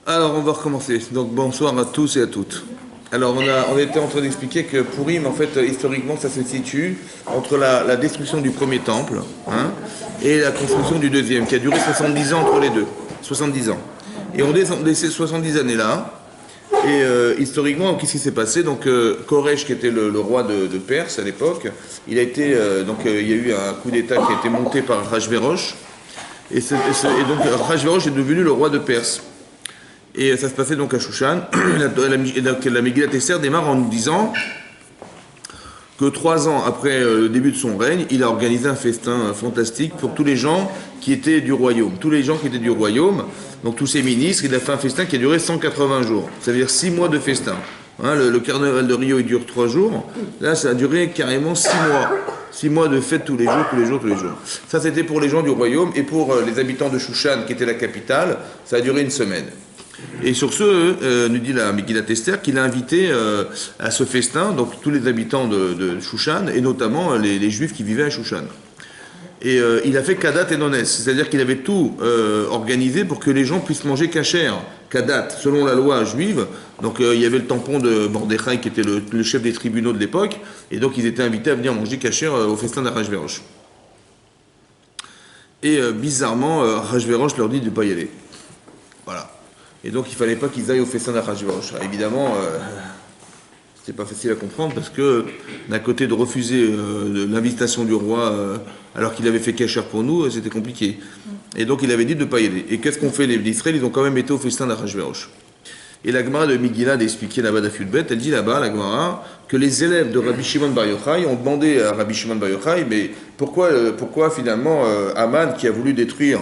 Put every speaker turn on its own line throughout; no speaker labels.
Alors, on va recommencer. Donc, bonsoir à tous et à toutes. Alors, on était en train d'expliquer que Purim, en fait, historiquement, ça se situe entre la destruction du premier temple et la construction du deuxième, qui a duré 70 ans entre les deux. 70 ans. Et on descend de ces 70 années-là. Et historiquement, qu'est-ce qui s'est passé? Donc, Koresh, qui était le roi de Perse à l'époque, il y a eu un coup d'État qui a été monté par Rajverosh. Et donc, Rajverosh est devenu le roi de Perse. Et ça se passait donc à Shushan. La Megillat Esther démarre en nous disant que 3 ans après le début de son règne, il a organisé un festin fantastique pour tous les gens qui étaient du royaume. Tous les gens qui étaient du royaume, donc tous ses ministres, il a fait un festin qui a duré 180 jours. Ça veut dire 6 mois de festin. Le carnaval de Rio, il dure 3 jours. Là, ça a duré carrément 6 mois. 6 mois de fête tous les jours, tous les jours, tous les jours. Ça, c'était pour les gens du royaume. Et pour les habitants de Shushan, qui était la capitale, ça a duré 1 semaine. Et sur ce, nous dit la Megillat Esther qu'il a invité à ce festin donc tous les habitants de Shushan et notamment les juifs qui vivaient à Shushan. Et il a fait Kadat et Nones, c'est-à-dire qu'il avait tout organisé pour que les gens puissent manger kasher. Kadat, selon la loi juive, donc il y avait le tampon de Mordechai qui était le chef des tribunaux de l'époque, et donc ils étaient invités à venir manger kasher au festin d'Arachvérosh. Et bizarrement, Arachvérosh leur dit de ne pas y aller. Voilà. Et donc il ne fallait pas qu'ils aillent au festin d'Arachvérosh. Évidemment, c'était pas facile à comprendre parce que d'un côté de refuser l'invitation du roi alors qu'il avait fait kasher pour nous, c'était compliqué. Et donc il avait dit de ne pas y aller. Et qu'est-ce qu'on fait les Israéliens? Ils ont quand même été au festin d'Arachvérosh. Et la Gemara de Megillah d'expliquer là-bas d'Afudbet, elle dit là-bas, la Gemara, que les élèves de Rabbi Shimon Bar Yochai ont demandé à Rabbi Shimon Bar Yochai, mais pourquoi finalement Aman qui a voulu détruire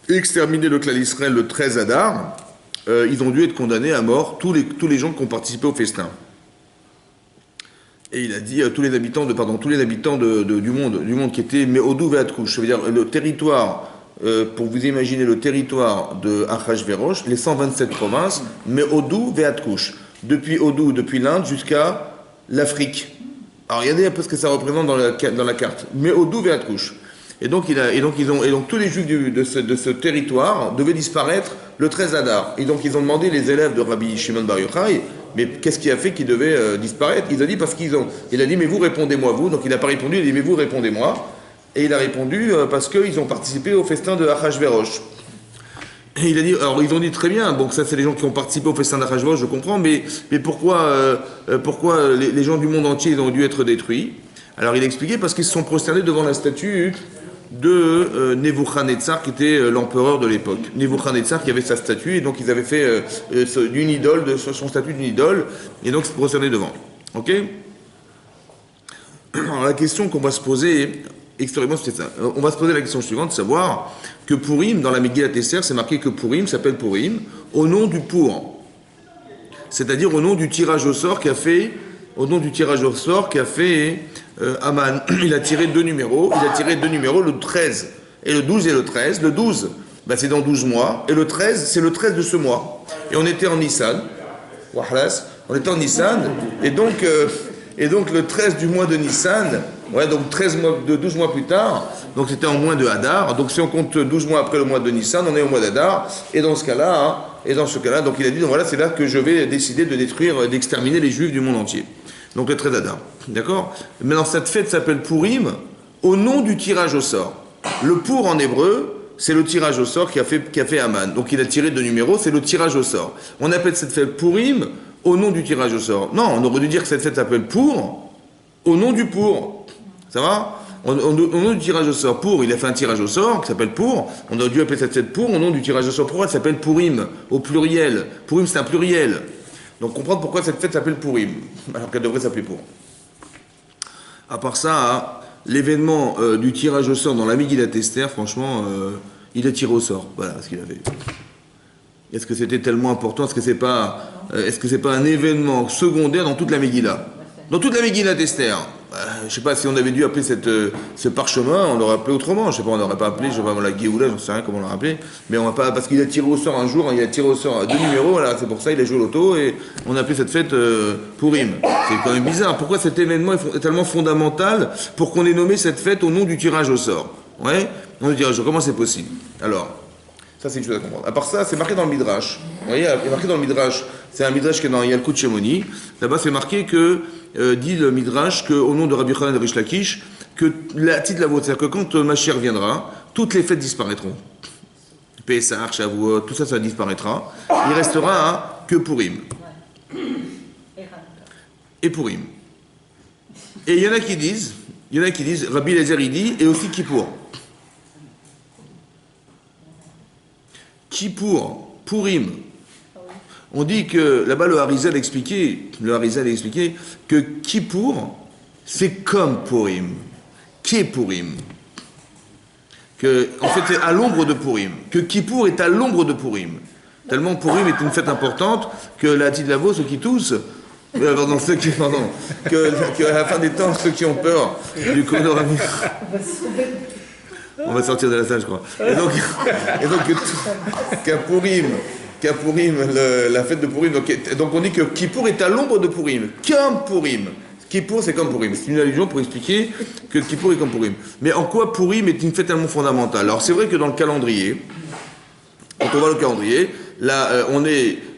et exterminer le clan d'Israël le 13 Adar, ils ont dû être condamnés à mort, tous les gens qui ont participé au festin. Et il a dit tous les habitants du monde qui étaient Meodou Ve'atkouch, ça veut dire le territoire, pour vous imaginer le territoire de Achashverosh, les 127 provinces, Meodou Ve'atkouch, depuis Odou, depuis l'Inde jusqu'à l'Afrique. Alors regardez un peu ce que ça représente dans la carte. Meodou Ve'atkouch. Et donc tous les juifs de ce territoire devaient disparaître le 13 Adar. Et donc ils ont demandé les élèves de Rabbi Shimon Bar Yochai, mais qu'est-ce qui a fait qu'ils devaient disparaître? Il a dit il a dit mais vous répondez-moi vous. Donc il n'a pas répondu, il a dit mais vous répondez-moi. Et il a répondu parce qu'ils ont participé au festin de Achashverosh. Et il a dit, alors ils ont dit très bien, donc ça c'est les gens qui ont participé au festin d'Achashverosh, je comprends, mais pourquoi les gens du monde entier ils ont dû être détruits? Alors il a expliqué parce qu'ils se sont prosternés devant la statue de Nebuchadnezzar qui était l'empereur de l'époque. Nebuchadnezzar qui avait sa statue et donc ils avaient fait d'une idole, de son statut d'une idole et donc se prosterner devant. Ok? Alors la question qu'on va se poser, extrêmement c'est ça. On va se poser la question suivante, savoir que Purim, dans la Megillat Esther, c'est marqué que Purim s'appelle Purim au nom du Pour. C'est-à-dire au nom du tirage au sort qu'a fait Aman. Il a tiré 2 numéros. Il a tiré 2 numéros, le 13 et le 12 et le 13. Le 12, c'est dans 12 mois. Et le 13, c'est le 13 de ce mois. Et on était en Nissan. On était en Nissan. Et donc le 13 du mois de Nissan, donc 12 mois plus tard, donc c'était en moins de Hadar. Donc si on compte 12 mois après le mois de Nissan, on est au mois d'Hadar. Et dans ce cas-là, donc il a dit, donc voilà, c'est là que je vais décider de détruire, d'exterminer les Juifs du monde entier. Donc le 13 Adar. D'accord? Maintenant, cette fête s'appelle Purim au nom du tirage au sort. Le pour en hébreu, c'est le tirage au sort qu'a fait Aman. Donc il a tiré 2 numéros, c'est le tirage au sort. On appelle cette fête Purim au nom du tirage au sort. Non, on aurait dû dire que cette fête s'appelle pour au nom du pour. Ça va? Au nom du tirage au sort. Pour, il a fait un tirage au sort qui s'appelle pour. On aurait dû appeler cette fête pour au nom du tirage au sort. Pourquoi elle s'appelle Purim au pluriel? Purim, c'est un pluriel. Donc comprendre pourquoi cette fête s'appelle Purim, alors qu'elle devrait s'appeler pour. À part ça, l'événement du tirage au sort dans la Megillat Esther, franchement, il a tiré au sort. Voilà ce qu'il a fait. Est-ce que c'était tellement important? Est-ce que c'est pas un événement secondaire dans toute la Megillah? Dans toute la Megillat Esther. Je ne sais pas si on avait dû appeler ce parchemin, on l'aurait appelé autrement. Je sais pas, on n'aurait pas appelé, je sais pas, la Géoula, j'en sais rien comment on l'aurait appelé. Mais on va pas, parce qu'il a tiré au sort un jour, il a tiré au sort 2 numéros, voilà, c'est pour ça il a joué au loto et on a appelé cette fête Purim. C'est quand même bizarre. Pourquoi cet événement est tellement fondamental pour qu'on ait nommé cette fête au nom du tirage au sort? Ouais, on nous dirait, comment c'est possible? Alors, ça c'est une chose à comprendre. À part ça, c'est marqué dans le Midrash Vous voyez, il est marqué dans le Midrash. C'est un Midrash qui est dans Yalkut Shemoni. Là-bas, c'est marqué que, dit le Midrash, qu'au nom de Rabbi Yochanan de Rish Lakish, que la petite la vôtre, c'est-à-dire que quand Mashiach viendra, toutes les fêtes disparaîtront. Pessah, Shavuot, tout ça, ça disparaîtra. Il restera que Purim. Et Purim. Et il y en a qui disent, Rabbi Eliezer il dit, et aussi Kippour. Kippour, Purim. On dit que, là-bas, le Harizal expliquait que Kippour, c'est comme Purim. Qu'est Purim? Que, en fait, c'est à l'ombre de Purim. Que Kippour est à l'ombre de Purim. Tellement Purim est une fête importante que la petite Lavo, ceux qui toussent, que à la fin des temps, ceux qui ont peur du coronavirus. On va sortir de la salle, je crois. Et donc qu'à Purim, la fête de Purim, donc on dit que Kippour est à l'ombre de Purim, comme Purim. Kippour, c'est comme Purim. C'est une allusion pour expliquer que Kippour est comme Purim. Mais en quoi Purim est une fête tellement fondamentale? Alors c'est vrai que dans le calendrier, quand on voit le calendrier, là,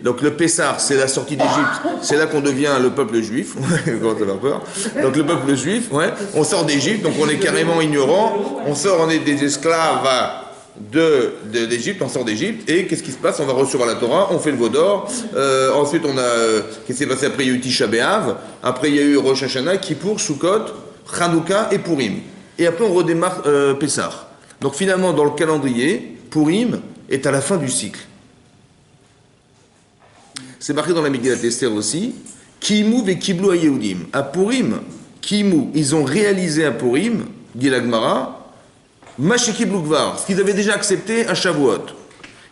donc le Pessah, c'est la sortie d'Égypte, c'est là qu'on devient le peuple juif, quand on a peur. Donc le peuple juif, ouais, on sort d'Égypte, donc on est carrément ignorant, on est des esclaves d'Égypte, on sort d'Égypte, et qu'est-ce qui se passe? On va recevoir la Torah, on fait le veau d'or, ensuite on a, qu'est-ce qui s'est passé après? Il y a eu Tisha B'Av, après il y a eu Rosh Hashanah, Kippour, Sukkot, Hanouka et Purim. Et après on redémarre Pessah. Donc finalement, dans le calendrier, Purim est à la fin du cycle. C'est marqué dans la Megillat Esther aussi, Kimu ve Kiblu Yehudim. À Purim, Kimu, ils ont réalisé à Purim, dit la Gemara, Mashiki Blukvar, ce qu'ils avaient déjà accepté à Shavuot.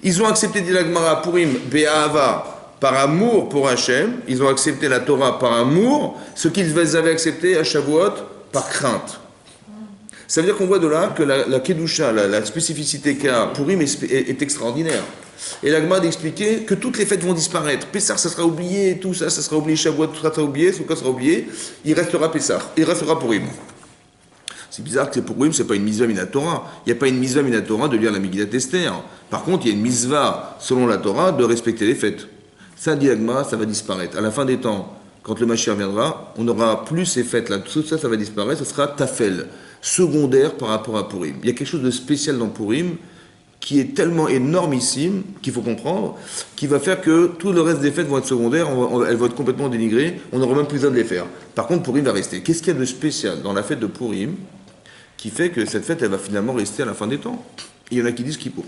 Ils ont accepté, dit la Gemara, à Purim, Be'ahava, par amour pour Hachem. Ils ont accepté la Torah par amour, ce qu'ils avaient accepté à Shavuot par crainte. Ça veut dire qu'on voit de là que la Kedusha, la spécificité qu'a Purim est extraordinaire. Et la Gemara d'expliquer que toutes les fêtes vont disparaître. Pessah, ça sera oublié, tout ça, ça sera oublié, Shavuot, tout ça sera oublié, Sukkot sera oublié. Il restera Pessah, il restera Purim. C'est bizarre que Purim, c'est pas une mitzvah minatora. Il n'y a pas une mitzvah minatora de lire la Megillat Esther. Par contre, il y a une mitzvah, selon la Torah, de respecter les fêtes. Ça, dit la Gemara, ça va disparaître. À la fin des temps, quand le Mashiach viendra, on n'aura plus ces fêtes-là. Tout ça, ça va disparaître. Ça sera tafel, secondaire par rapport à Purim. Il y a quelque chose de spécial dans Purim qui est tellement énormissime, qu'il faut comprendre, qui va faire que tout le reste des fêtes vont être secondaires, elles vont être complètement dénigrées, on n'aura même plus besoin de les faire. Par contre, Purim va rester. Qu'est-ce qu'il y a de spécial dans la fête de Purim qui fait que cette fête, elle va finalement rester à la fin des temps? Il y en a qui disent Kippour.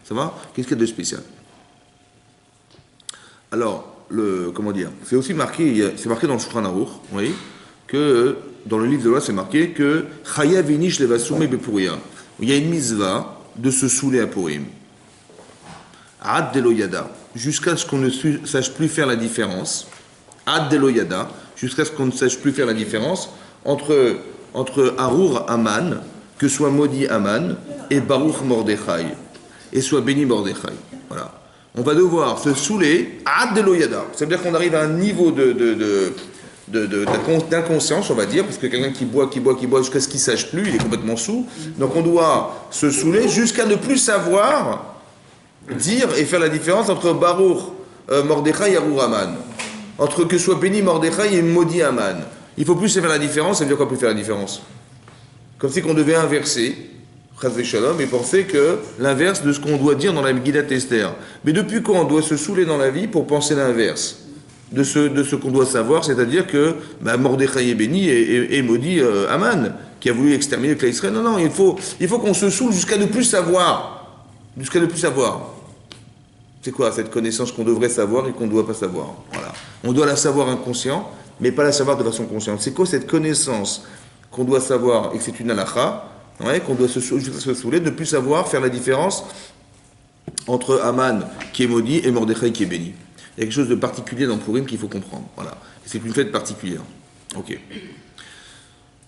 Ça va? Qu'est-ce qu'il y a de spécial? Alors, comment dire? C'est aussi marqué, c'est marqué dans le Shulchan Aruch, vous voyez, que dans le livre de loi, c'est marqué que Chayav inish levasume bepuria. Il y a une mitzvah de se saouler à Purim. Ad deloyada, jusqu'à ce qu'on ne sache plus faire la différence. Ad deloyada, jusqu'à ce qu'on ne sache plus faire la différence entre Arur Aman, que soit maudit Aman, et Baruch Mordechai, et soit béni Mordechai. Voilà. On va devoir se saouler Ad deloyada. Ça veut dire qu'on arrive à un niveau d'inconscience, on va dire, parce que quelqu'un qui boit jusqu'à ce qu'il ne sache plus, il est complètement saoul. Donc on doit se saouler jusqu'à ne plus savoir dire et faire la différence entre Baruch Mordechai et Arur Aman. Entre que soit béni Mordechai et maudit Aman. Il ne faut plus faire la différence, ça veut dire qu'on peut faire la différence. Comme si on devait inverser, Chas v'Shalom, et penser que l'inverse de ce qu'on doit dire dans la Megillat Esther. Mais depuis quand on doit se saouler dans la vie pour penser l'inverse de ce qu'on doit savoir, c'est-à-dire que Mordechai est béni et maudit Aman, qui a voulu exterminer le clan Israël. Non, il faut qu'on se saoule jusqu'à ne plus savoir. Jusqu'à ne plus savoir. C'est quoi cette connaissance qu'on devrait savoir et qu'on ne doit pas savoir? Voilà. On doit la savoir inconscient, mais pas la savoir de façon consciente. C'est quoi cette connaissance qu'on doit savoir et que c'est une halakha, ouais, qu'on doit se saouler, de ne plus savoir faire la différence entre Aman qui est maudit et Mordechai qui est béni? Il y a quelque chose de particulier dans Purim qu'il faut comprendre. Voilà. C'est une fête particulière. Ok.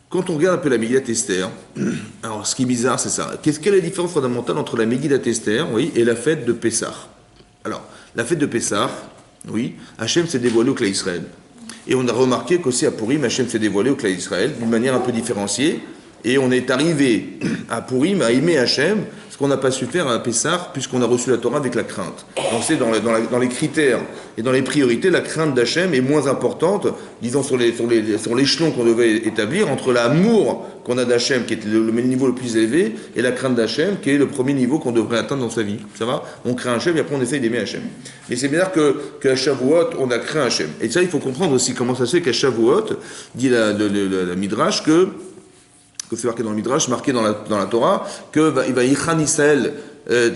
Quand on regarde un peu la Megillat Esther, alors ce qui est bizarre, c'est ça. Quelle est la différence fondamentale entre la Megillat Esther, oui, et la fête de Pessah? Alors, la fête de Pessah, oui, Hachem s'est dévoilé au clan Israël. Et on a remarqué qu'aussi à Purim, Hachem s'est dévoilé au clan Israël d'une manière un peu différenciée. Et on est arrivé à Purim à aimer Hachem, parce qu'on n'a pas su faire à Pessah, puisqu'on a reçu la Torah avec la crainte. Donc c'est dans les critères et dans les priorités, la crainte d'Hachem est moins importante, disons sur l'échelon qu'on devait établir, entre l'amour qu'on a d'Hachem, qui est le niveau le plus élevé, et la crainte d'Hachem, qui est le premier niveau qu'on devrait atteindre dans sa vie. Ça va? On craint Hachem et après on essaye d'aimer Hachem. Mais c'est bien qu'à Shavuot, on a craint Hachem. Et ça, il faut comprendre aussi comment ça se fait qu'à Shavuot, dit la Midrash, que c'est marqué dans le Midrash, marqué dans la Torah, que va Yichan Israël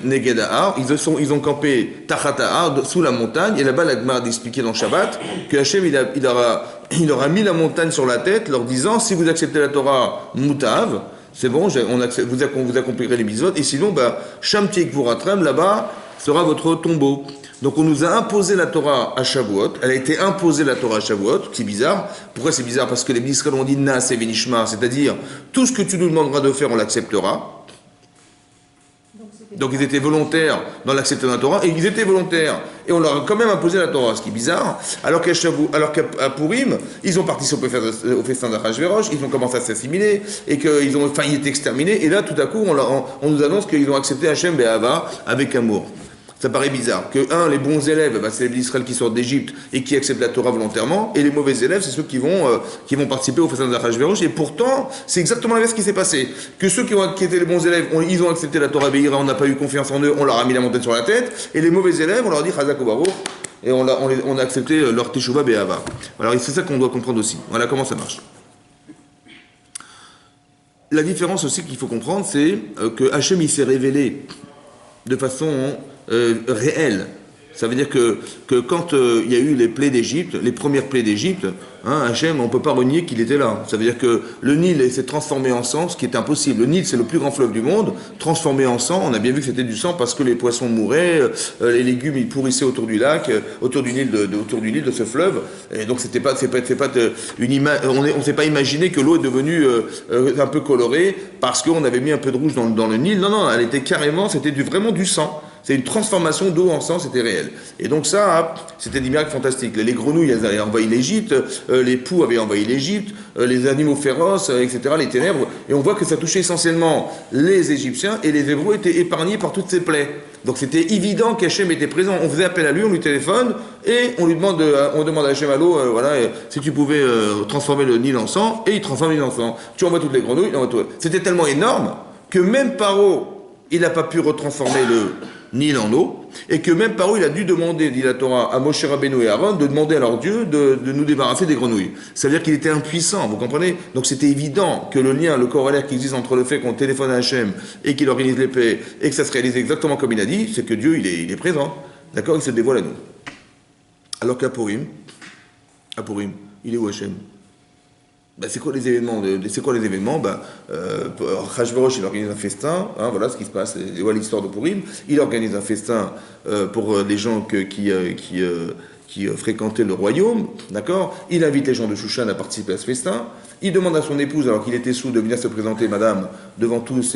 Neged Ahar, ils ont campé Tachat Ahar, sous la montagne, et là-bas la Gemara d'expliquer dans Shabbat que Hachem il aura mis la montagne sur la tête, leur disant si vous acceptez la Torah Mutav, c'est bon, vous accomplirez les mitzvot, et sinon, Sham Tikvuratram, là-bas sera votre tombeau. Donc on nous a imposé la Torah à Shavuot, elle a été imposée la Torah à Shavuot, c'est bizarre. Pourquoi c'est bizarre? Parce que les Israël ont dit Nas et Venishma, c'est-à-dire tout ce que tu nous demanderas de faire, on l'acceptera. Donc ils étaient volontaires dans l'acceptation de la Torah, et ils étaient volontaires, et on leur a quand même imposé la Torah, ce qui est bizarre, alors qu'à Purim, ils ont participé au festin d'Achashverosh, ils ont commencé à s'assimiler, et qu'ils ont failli être exterminés, et là tout à coup on nous annonce qu'ils ont accepté Hachem Be'ava avec amour. Ça paraît bizarre. Que, les bons élèves, c'est les Israël qui sortent d'Égypte et qui acceptent la Torah volontairement, et les mauvais élèves, c'est ceux qui vont participer au festin d'Achashverosh. Et pourtant, c'est exactement l'inverse qui s'est passé. Que ceux qui étaient les bons élèves, ils ont accepté la Torah Be'ira, on n'a pas eu confiance en eux, on leur a mis la montagne sur la tête, et les mauvais élèves, on leur a dit Chazak ou Baruch, et on a accepté leur Teshuvah Be'ava. Alors c'est ça qu'on doit comprendre aussi. Voilà comment ça marche. La différence aussi qu'il faut comprendre, c'est que Hachem, il s'est révélé de façon réelle. Ça veut dire que quand il y a eu les plaies d'Égypte, les premières plaies d'Égypte, Hachem, on ne peut pas renier qu'il était là. Ça veut dire que le Nil s'est transformé en sang, ce qui est impossible. Le Nil, c'est le plus grand fleuve du monde, transformé en sang. On a bien vu que c'était du sang parce que les poissons mouraient, les légumes ils pourrissaient autour du lac, autour du Nil de ce fleuve. Et donc c'est pas une image. On s'est pas imaginé que l'eau est devenue un peu colorée parce qu'on avait mis un peu de rouge dans le Nil. Non, elle était carrément, c'était vraiment du sang. C'est une transformation d'eau en sang, c'était réel. Et donc ça, c'était des miracles fantastiques. Les grenouilles, elles avaient envahi l'Égypte, les poux avaient envahi l'Égypte, les animaux féroces, etc., les ténèbres. Et on voit que ça touchait essentiellement les Égyptiens, et les Hébreux étaient épargnés par toutes ces plaies. Donc c'était évident qu'Hachem était présent. On faisait appel à lui, on lui téléphone, et on demande à Hachem Allo, si tu pouvais transformer le Nil en sang, et il transforme le Nil en sang. Tu envoies toutes les grenouilles, il envoie tout. C'était tellement énorme que même Paro, il n'a pas pu retransformer le Nil en eau, et que même Paro, il a dû demander, dit la Torah, à Moshe Rabbeinu et Aaron, de demander à leur Dieu de nous débarrasser des grenouilles. Ça veut dire qu'il était impuissant, vous comprenez? Donc c'était évident que le lien, le corollaire qui existe entre le fait qu'on téléphone à Hachem et qu'il organise les paix, et que ça se réalise exactement comme il a dit, c'est que Dieu, il est présent. D'accord? Il se dévoile à nous. Alors qu'à Purim, il est où Hachem? C'est quoi les événements? Achashverosh, il organise un festin, voilà ce qui se passe, voilà l'histoire de Purim. Il organise un festin pour les gens qui fréquentaient le royaume, d'accord? Il invite les gens de Shushan à participer à ce festin. Il demande à son épouse, alors qu'il était sous, de venir se présenter, madame, devant tous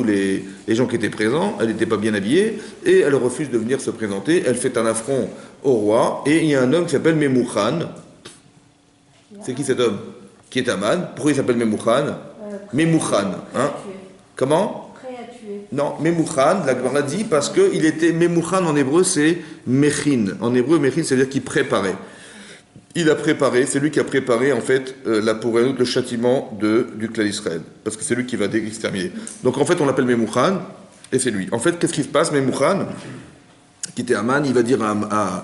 les gens qui étaient présents. Elle n'était pas bien habillée, et elle refuse de venir se présenter. Elle fait un affront au roi, et il y a un homme qui s'appelle Memouchan. C'est qui cet homme? Qui est Aman. Pourquoi il s'appelle Memouchan? Memouchan. Comment? Prêt à tuer. Non, Memouchan, la Gemara dit, parce qu'il était Memouchan en hébreu, c'est Mechin. En hébreu, Mechin, ça veut dire qu'il préparait. Il a préparé, c'est lui qui a préparé, en fait, le châtiment du clan d'Israël. Parce que c'est lui qui va exterminer. Donc, en fait, on l'appelle Memouchan, et c'est lui. En fait, qu'est-ce qui se passe? Memouchan, qui était Aman, il va dire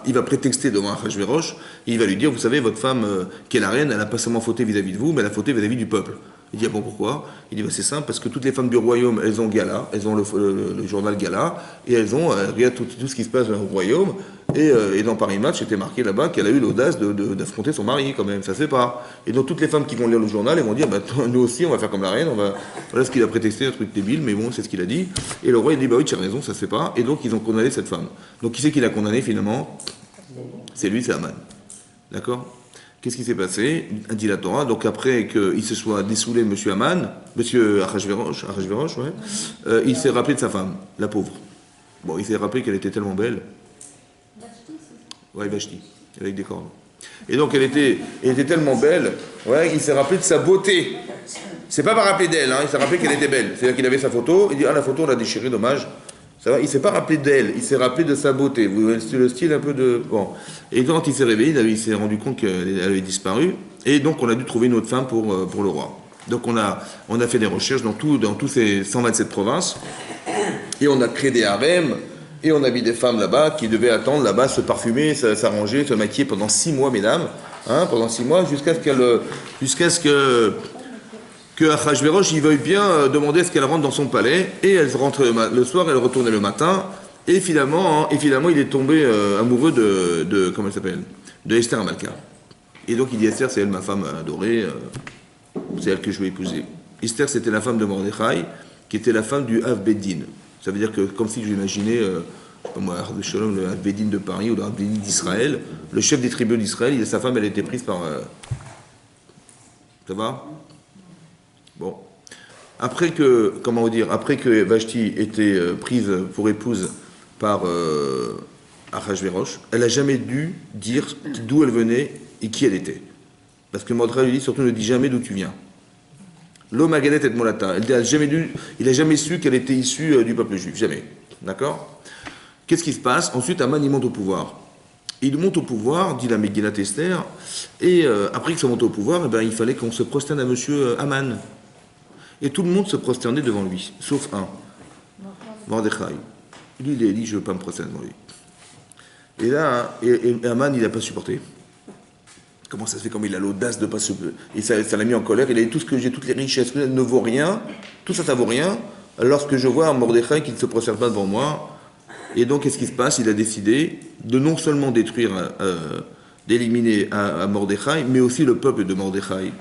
il va prétexter devant Achashverosh, il va lui dire, vous savez, votre femme, qui est la reine, elle n'a pas seulement fauté vis-à-vis de vous, mais elle a fauté vis-à-vis du peuple. Il dit, bon, pourquoi? Il dit, c'est simple, parce que toutes les femmes du royaume, elles ont Gala, elles ont le journal Gala, et elles ont, regarde tout ce qui se passe au royaume, et dans Paris Match, c'était marqué là-bas qu'elle a eu l'audace d'affronter son mari, quand même, ça se fait pas. Et donc toutes les femmes qui vont lire le journal, elles vont dire, nous aussi, on va faire comme la reine, voilà ce qu'il a prétexté, un truc débile, mais bon, c'est ce qu'il a dit. Et le roi, il dit, oui, tu as raison, ça se fait pas, et donc ils ont condamné cette femme. Donc qui c'est qui l'a condamné, finalement? C'est lui, c'est Aman. D'accord? Qu'est-ce qui s'est passé? Dit la Torah. Donc après qu'il se soit dessoulé, monsieur Aman, monsieur Achashverosh, ouais, il s'est rappelé de sa femme, la pauvre. Bon, il s'est rappelé qu'elle était tellement belle. Ouais, Vashti, avec des cornes. Et donc elle était tellement belle, ouais, il s'est rappelé de sa beauté. C'est pas par rappelé d'elle, hein, il s'est rappelé qu'elle était belle. C'est-à-dire qu'il avait sa photo, il dit, ah la photo on l'a déchirée, dommage. Ça va, il s'est pas rappelé d'elle, il s'est rappelé de sa beauté. Vous voyez le style un peu de... Bon. Et quand il s'est réveillé, il s'est rendu compte qu'elle avait disparu. Et donc on a dû trouver une autre femme pour le roi. Donc on a fait des recherches dans tous ces 127 provinces. Et on a créé des harems. Et on a mis des femmes là-bas qui devaient attendre là-bas, se parfumer, s'arranger, se maquiller pendant 6 mois, mesdames. Hein, pendant 6 mois, jusqu'à ce que Achashverosh, il veuille bien demander à ce qu'elle rentre dans son palais. Et elle rentre le soir, elle retournait le matin. Et finalement, il est tombé amoureux de comment elle s'appelle, de Esther Amalka. Et donc il dit, Esther, c'est elle ma femme adorée, c'est elle que je vais épouser. Esther, c'était la femme de Mordechai, qui était la femme du Av Beddin. Ça veut dire que, comme si j'imaginais, le Av Beddin de Paris ou le Av Beddin d'Israël, le chef des tribus d'Israël, sa femme, elle a été prise par... Ça va? Bon. Après que Vashti était prise pour épouse par Achashverosh, elle n'a jamais dû dire d'où elle venait et qui elle était. Parce que Mordechai lui dit, surtout ne dis jamais d'où tu viens. L'homme à Gadet et Molata. Il n'a jamais su qu'elle était issue du peuple juif. Jamais. D'accord? Qu'est-ce qui se passe? Ensuite, Aman, il monte au pouvoir. Il monte au pouvoir, dit la Megillat Esther, et après qu'il soit monté au pouvoir, il fallait qu'on se prosterne à monsieur Aman. Et tout le monde se prosternait devant lui, sauf un, Mordechai. Lui, il a dit, je ne veux pas me prosterner devant lui. Et là, Aman, il n'a pas supporté. Comment ça se fait, comme il a l'audace de ne pas se... Et ça l'a mis en colère. Il a dit, tout ce que j'ai, toutes les richesses, ne vaut rien. Tout ça, ça vaut rien. Lorsque je vois un Mordechai qui ne se prosterne pas devant moi. Et donc, qu'est-ce qui se passe? Il a décidé de non seulement détruire, d'éliminer à Mordechai, mais aussi le peuple de Mordechai.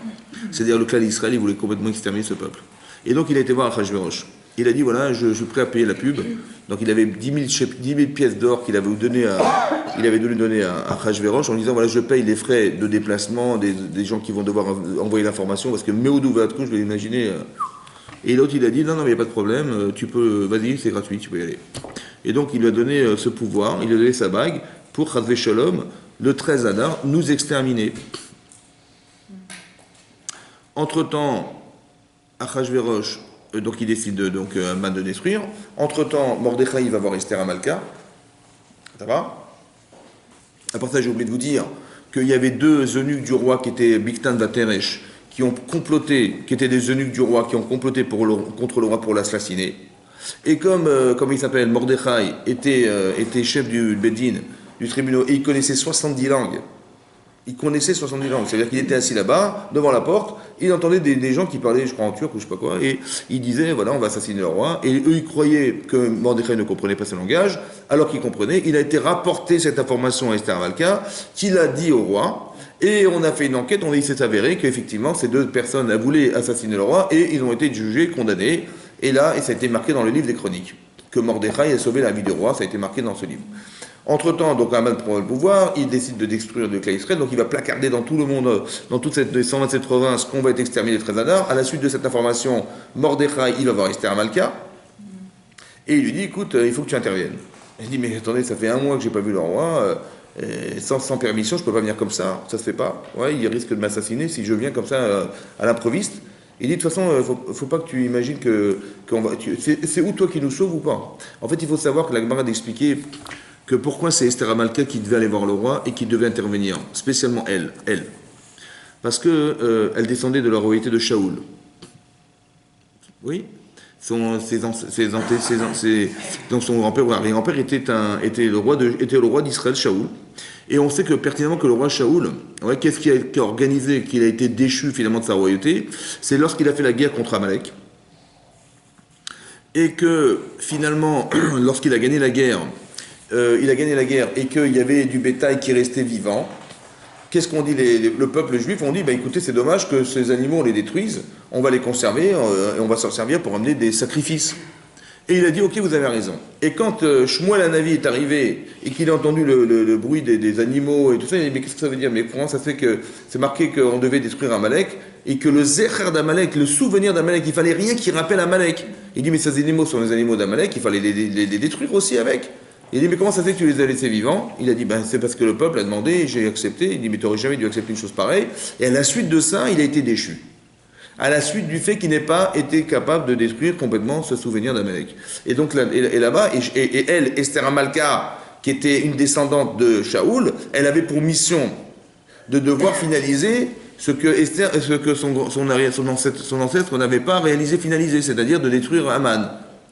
C'est-à-dire le clan d'Israël, il voulait complètement exterminer ce peuple. Et donc, il a été voir Achashverosh. Il a dit, voilà, je suis prêt à payer la pub. Donc, il avait 10 000 pièces d'or qu'il avait donné à Achashverosh en disant, voilà, je paye les frais de déplacement des gens qui vont devoir envoyer l'information, parce que Meoudou Vatkou, je vais l'imaginer. Et l'autre, il a dit, non, mais il n'y a pas de problème, tu peux, vas-y, c'est gratuit, tu peux y aller. Et donc, il lui a donné ce pouvoir, il lui a donné sa bague pour Chazvé Shalom, le 13 Adar, nous exterminer. Entre-temps, Achashverosh, donc il décide Aman de détruire. Entre-temps, Mordechai va voir Esther Amalka. Ça va? À part ça, j'ai oublié de vous dire qu'il y avait 2 eunuques du roi qui étaient Biktan Vateresh, qui ont comploté, qui étaient des eunuques du roi, qui ont comploté contre le roi pour l'assassiner. Et comme il s'appelle, Mordechai était chef du Beddin, du tribunal, et il connaissait 70 langues. Il connaissait 70 langues, c'est-à-dire qu'il était assis là-bas, devant la porte, il entendait des gens qui parlaient, je crois en turc ou je sais pas quoi, et il disait, voilà, on va assassiner le roi, et eux, ils croyaient que Mordechai ne comprenait pas ce langage, alors qu'il comprenait. Il a été rapporté cette information à Esther Amalka, qui l'a dit au roi, et on a fait une enquête, il s'est avéré qu'effectivement, ces 2 personnes voulaient assassiner le roi, et ils ont été jugés, condamnés, et là, ça a été marqué dans le livre des chroniques, que Mordechai a sauvé la vie du roi, ça a été marqué dans ce livre. Entre-temps, donc Aman prend le pouvoir, il décide de détruire le clan Israël, donc il va placarder dans tout le monde, dans toutes ces 127 provinces, qu'on va être exterminé le 13 Adar. À la suite de cette information, Mordechai, il va voir Esther Amalka, et il lui dit, écoute, il faut que tu interviennes. Il dit, mais attendez, ça fait 1 mois que j'ai pas vu le roi, sans permission, je peux pas venir comme ça se fait pas. Ouais, il risque de m'assassiner si je viens comme ça à l'improviste. Il dit, de toute façon, faut pas que tu imagines c'est où toi qui nous sauve ou pas. En fait, il faut savoir que la Gemara d'expliquer que pourquoi c'est Esther Amalka qui devait aller voir le roi et qui devait intervenir, spécialement elle. Parce que elle descendait de la royauté de Shaoul. Oui. Donc son grand-père était le roi d'Israël, Shaoul. Et on sait que pertinemment que le roi Shaoul, qu'est-ce qui a organisé qu'il a été déchu finalement de sa royauté? C'est lorsqu'il a fait la guerre contre Amalek. Et que finalement, lorsqu'il a gagné la guerre, et qu'il y avait du bétail qui restait vivant, qu'est-ce qu'on dit le peuple juif? On dit, écoutez, c'est dommage que ces animaux, on les détruise, on va les conserver, et on va s'en servir pour amener des sacrifices. Et il a dit, ok, vous avez raison. Et quand Shmuel Hanavi est arrivé, et qu'il a entendu le bruit des animaux et tout ça, il a dit, mais qu'est-ce que ça veut dire? Mais comment ça fait que c'est marqué qu'on devait détruire Amalek, et que le Zecher d'Amalek, le souvenir d'Amalek, il fallait rien qui rappelle Amalek. Il dit, mais ces animaux sont les animaux d'Amalek, il fallait les détruire aussi avec. Il dit, mais comment ça fait que tu les as laissés vivants? Il a dit, c'est parce que le peuple a demandé, et j'ai accepté. Il dit, mais tu n'aurais jamais dû accepter une chose pareille. Et à la suite de ça, il a été déchu. à la suite du fait qu'il n'ait pas été capable de détruire complètement ce souvenir d'Amalek. Et donc là-bas, et elle, Esther Amalka, qui était une descendante de Shaoul, elle avait pour mission de devoir finaliser ce que Esther, ce que son ancêtre n'avait pas réalisé, finalisé, c'est-à-dire de détruire Aman.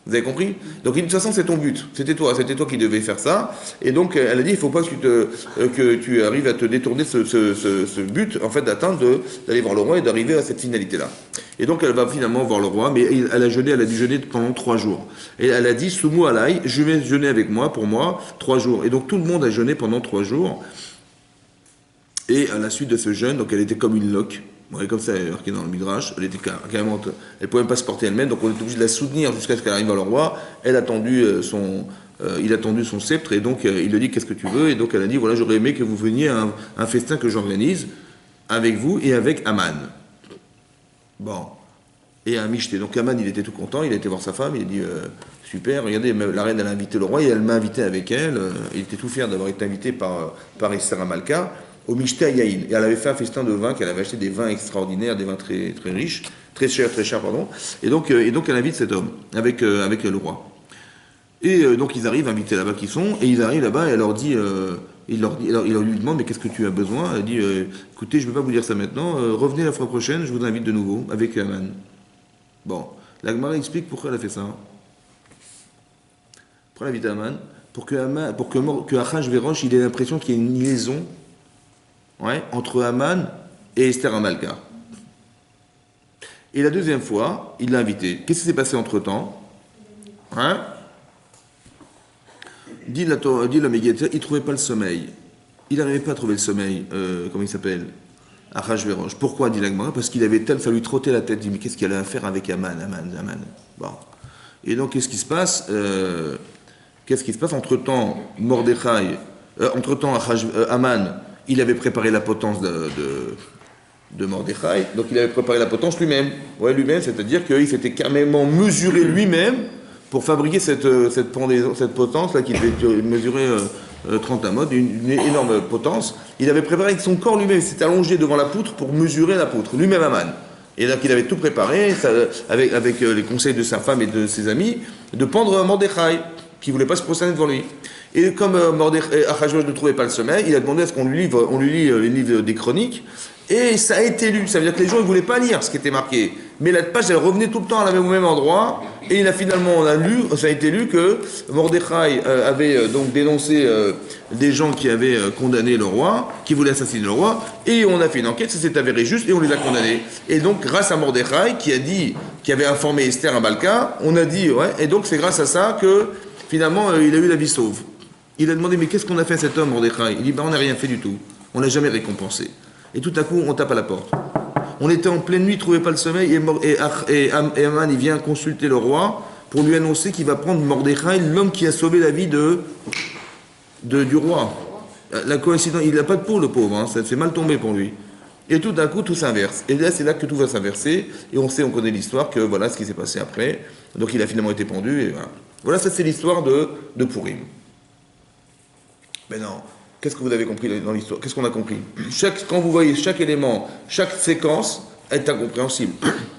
Vous avez compris? Donc de toute façon c'est ton but, c'était toi qui devais faire ça. Et donc elle a dit il ne faut pas que tu arrives à te détourner ce but en fait d'atteindre d'aller voir le roi et d'arriver à cette finalité-là. Et donc elle va finalement voir le roi, mais elle a dû jeûner pendant 3 jours. Et elle a dit Soumou alay, je vais jeûner avec moi pour moi 3 jours. Et donc tout le monde a jeûné pendant 3 jours. Et à la suite de ce jeûne, donc elle était comme une loque. Ouais, comme ça, elle est marquée dans le Midrash, elle était carrément, elle pouvait même pas se porter elle-même, donc on est obligé de la soutenir jusqu'à ce qu'elle arrive à le roi. Il a tendu son sceptre et donc il lui dit qu'est-ce que tu veux, et donc elle a dit voilà j'aurais aimé que vous veniez à un festin que j'organise avec vous et avec Aman. Bon, et un michté. Donc Aman il était tout content, il a été voir sa femme, il a dit super, regardez, la reine elle a invité le roi et elle m'a invité avec elle. Il était tout fier d'avoir été invité par Esther Amalka. Au Mishté à Yaïn. Et elle avait fait un festin de vin, qu'elle avait acheté des vins extraordinaires, des vins très, très riches, très chers, pardon. Et donc elle invite cet homme, avec le roi. Et donc ils arrivent, invités là-bas qui sont, et ils arrivent là-bas et elle leur dit, il lui demande, mais qu'est-ce que tu as besoin? Elle dit, écoutez, je ne peux pas vous dire ça maintenant, revenez la fois prochaine, je vous invite de nouveau, avec Aman. Bon, la Gemara explique pourquoi elle a fait ça. Pourquoi elle invite Aman? Pour que Achashverosh, il ait l'impression qu'il y a une liaison entre Aman et Esther Amalka. Et la deuxième fois, il l'a invité. Qu'est-ce qui s'est passé entre-temps? Dit le Megillah, il ne trouvait pas le sommeil. Il n'arrivait pas à trouver le sommeil. Comment il s'appelle? Achashverosh. Pourquoi, dit la Gemara? Parce qu'il avait ça lui trottait la tête. Il dit, mais qu'est-ce qu'il allait faire avec Aman? Bon. Et donc, qu'est-ce qui se passe? Entre-temps, Mordechai, Aman, il avait préparé la potence de Mordechai, donc il avait préparé la potence lui-même. Lui-même, c'est-à-dire qu'il s'était carrément mesuré lui-même pour fabriquer cette potence-là qui devait mesurer 30 amot, une énorme potence. Il avait préparé avec son corps lui-même, il s'était allongé devant la poutre pour mesurer la poutre, lui-même Aman. Et donc il avait tout préparé, avec les conseils de sa femme et de ses amis, de pendre Mordechai, qui ne voulait pas se prosterner devant lui. Et comme Achashverosh ne trouvait pas le sommeil, il a demandé à ce qu'on lui lit les livres des chroniques, et ça a été lu. Ça veut dire que les gens ne voulaient pas lire ce qui était marqué. Mais la page, elle revenait tout le temps au même endroit, et ça a été lu que Mordechai avait donc dénoncé des gens qui avaient condamné le roi, qui voulaient assassiner le roi, et on a fait une enquête, ça s'est avéré juste, et on les a condamnés. Et donc, grâce à Mordechai, qui avait informé Esther Amalka, on a dit, et donc c'est grâce à ça que finalement il a eu la vie sauve. Il a demandé, mais qu'est-ce qu'on a fait à cet homme, Mordechai? Il dit, on n'a rien fait du tout. On l'a jamais récompensé. Et tout à coup, on tape à la porte. On était en pleine nuit, il ne trouvait pas le sommeil, et Aman, il vient consulter le roi pour lui annoncer qu'il va prendre Mordechai, l'homme qui a sauvé la vie du roi. La coïncidence, il n'a pas de peau, le pauvre, ça s'est mal tombé pour lui. Et tout d'un coup, tout s'inverse. Et là, c'est là que tout va s'inverser, et on connaît l'histoire, que voilà ce qui s'est passé après. Donc il a finalement été pendu, et voilà. Voilà, ça c'est l'histoire de Purim. Mais non, qu'est-ce que vous avez compris dans l'histoire? Qu'est-ce qu'on a compris? Quand vous voyez chaque élément, chaque séquence est incompréhensible.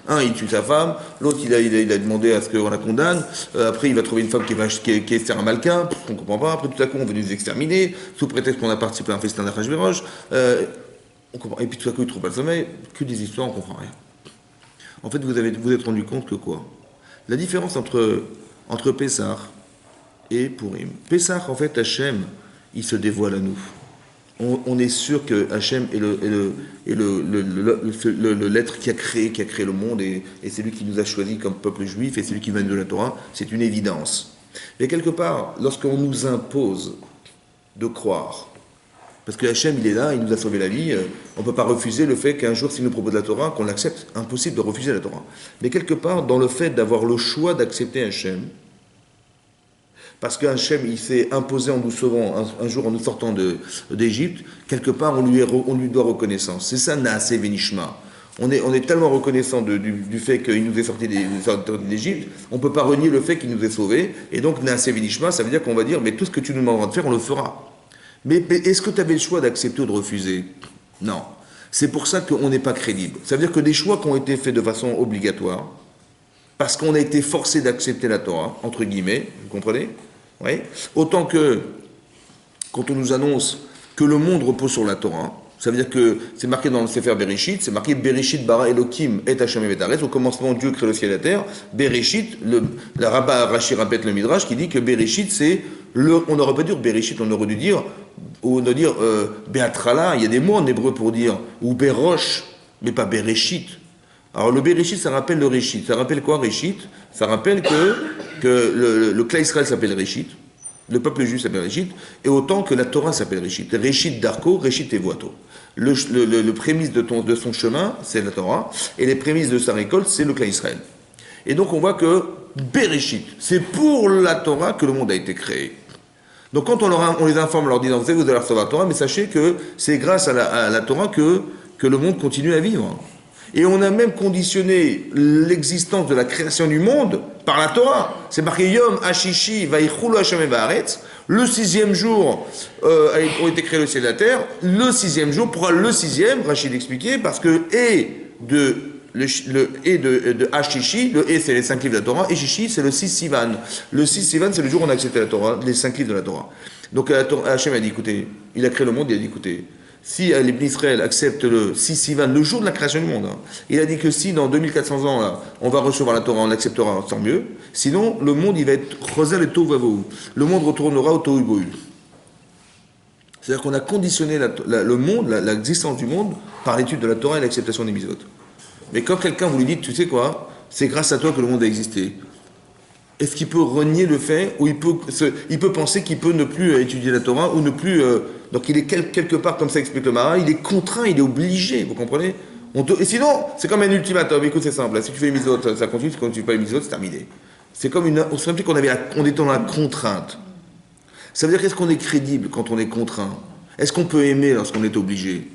Un, il tue sa femme, l'autre, il a demandé à ce qu'on la condamne, après il va trouver une femme qui est Esther Amalka, on ne comprend pas, après tout à coup on veut nous exterminer, sous prétexte qu'on a participé à un festin d'Achashverosh, on comprend, et puis tout à coup il ne trouve pas le sommeil, que des histoires, on ne comprend rien. En fait, vous êtes rendu compte que quoi? La différence entre Pessah et Purim. Pessah, en fait, Hachem, il se dévoile à nous. On est sûr que Hachem est l'être qui a créé le monde, et c'est lui qui nous a choisis comme peuple juif, et c'est lui qui vient de la Torah, c'est une évidence. Mais quelque part, lorsqu'on nous impose de croire, parce que Hachem, il est là, il nous a sauvé la vie, on ne peut pas refuser le fait qu'un jour, s'il nous propose la Torah, qu'on l'accepte. Impossible de refuser la Torah. Mais quelque part, dans le fait d'avoir le choix d'accepter Hachem, parce qu'Hachem, il s'est imposé en nous sauvant un jour en nous sortant d'Égypte, quelque part, on lui doit reconnaissance. C'est ça, Naase Venishma. On est tellement reconnaissant du fait qu'il nous est sorti d'Égypte, on ne peut pas renier le fait qu'il nous ait sauvés, et donc Naase Venishma, ça veut dire qu'on va dire, mais tout ce que tu nous demanderas de faire, on le fera. Mais est-ce que tu avais le choix d'accepter ou de refuser? Non. C'est pour ça qu'on n'est pas crédible. Ça veut dire que des choix qui ont été faits de façon obligatoire, parce qu'on a été forcé d'accepter la Torah, entre guillemets, vous comprenez? Oui. Autant que, quand on nous annonce que le monde repose sur la Torah, ça veut dire que c'est marqué dans le Sefer Bereshit, c'est marqué Bereshit bara Elokim et Hashem et Aretz. Au commencement, Dieu crée le ciel et la terre. Bereshit, le rabbin Rashi répète le Midrash qui dit que Bereshit, c'est le. On n'aurait pas dû dire Bereshit, on aurait dû dire, ou on doit dire Beatrala, il y a des mots en hébreu pour dire, ou Berosh, mais pas Bereshit. Alors le Bereshit, ça rappelle le Réchit. Ça rappelle quoi, Réchit? Ça rappelle que le clan Israël s'appelle Réchit. Le peuple juif s'appelle Réchit, et autant que la Torah s'appelle Réchit. Réchit d'Arco, Réchit et Voato. Le prémisse de son chemin, c'est la Torah, et les prémices de sa récolte, c'est le clan Israël. Et donc on voit que Bereshit, c'est pour la Torah que le monde a été créé. Donc quand on les informe en leur disant, vous allez recevoir la Torah, mais sachez que c'est grâce à la Torah que le monde continue à vivre. Et on a même conditionné l'existence de la création du monde par la Torah. C'est marqué Yom Hashishi Vaichulu Hashem et Vaaretz. Le 6e jour ont été créés le ciel et la terre. Le 6e jour, pourquoi le 6e? Rachid expliquait, parce que de Hashishi, le c'est les 5 livres de la Torah, et Shishi c'est le 6 Sivan. Le 6 Sivan, c'est le jour où on a accepté la Torah, les 5 livres de la Torah. Donc Hashem a dit, écoutez, il a créé le monde, il a dit, écoutez, si les Bnei Israël acceptent le 6 Sivan, le jour de la création du monde, il a dit que si dans 2400 ans, là, on va recevoir la Torah, on l'acceptera, tant mieux. Sinon, le monde, il va être creusé le tohu vavohu. Le monde retournera au tohu bohu. C'est-à-dire qu'on a conditionné le monde, l'existence du monde, par l'étude de la Torah et l'acceptation des mitzvot. Mais quand quelqu'un vous lui dit, tu sais quoi, c'est grâce à toi que le monde a existé, est-ce qu'il peut renier le fait, ou il peut penser qu'il peut ne plus étudier la Torah, ou ne plus... donc il est quelque part, comme ça explique le Maharal, il est contraint, il est obligé, vous comprenez? Et sinon, c'est comme un ultimatum. Écoute, c'est simple, si tu fais les mitzvot, ça continue, si tu ne fais pas les mitzvot, c'est terminé. C'est comme on se rappelle qu'on est dans la contrainte. Ça veut dire qu'est-ce qu'on est crédible quand on est contraint? Est-ce qu'on peut aimer lorsqu'on est obligé?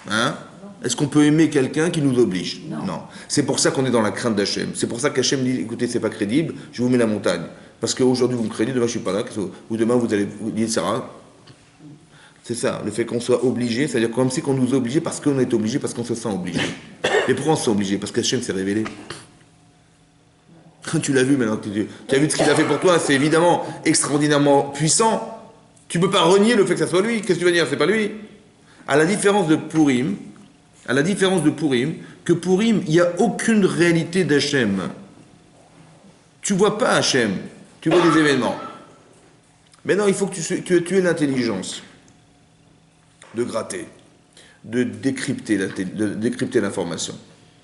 Hein? Est-ce qu'on peut aimer quelqu'un qui nous oblige? Non. C'est pour ça qu'on est dans la crainte d'Hachem. C'est pour ça qu'Hachem dit, écoutez, c'est pas crédible, je vous mets la montagne. Parce qu'aujourd'hui vous me craignez, demain je suis pas là, ou demain vous allez vous dire Sarah. C'est ça, le fait qu'on soit obligé, c'est-à-dire comme si on nous obligeait parce qu'on est obligé, parce qu'on se sent obligé. Et pourquoi on se sent obligé? Parce qu'Hachem s'est révélé. Tu l'as vu maintenant, tu as vu ce qu'il a fait pour toi, c'est évidemment extraordinairement puissant. Tu peux pas renier le fait que ça soit lui. Qu'est-ce que tu vas dire? C'est pas lui. À la différence de Purim, que Purim, il n'y a aucune réalité d'Hachem. Tu ne vois pas Hachem, tu vois des événements. Maintenant, il faut que tu aies l'intelligence de gratter, de décrypter l'information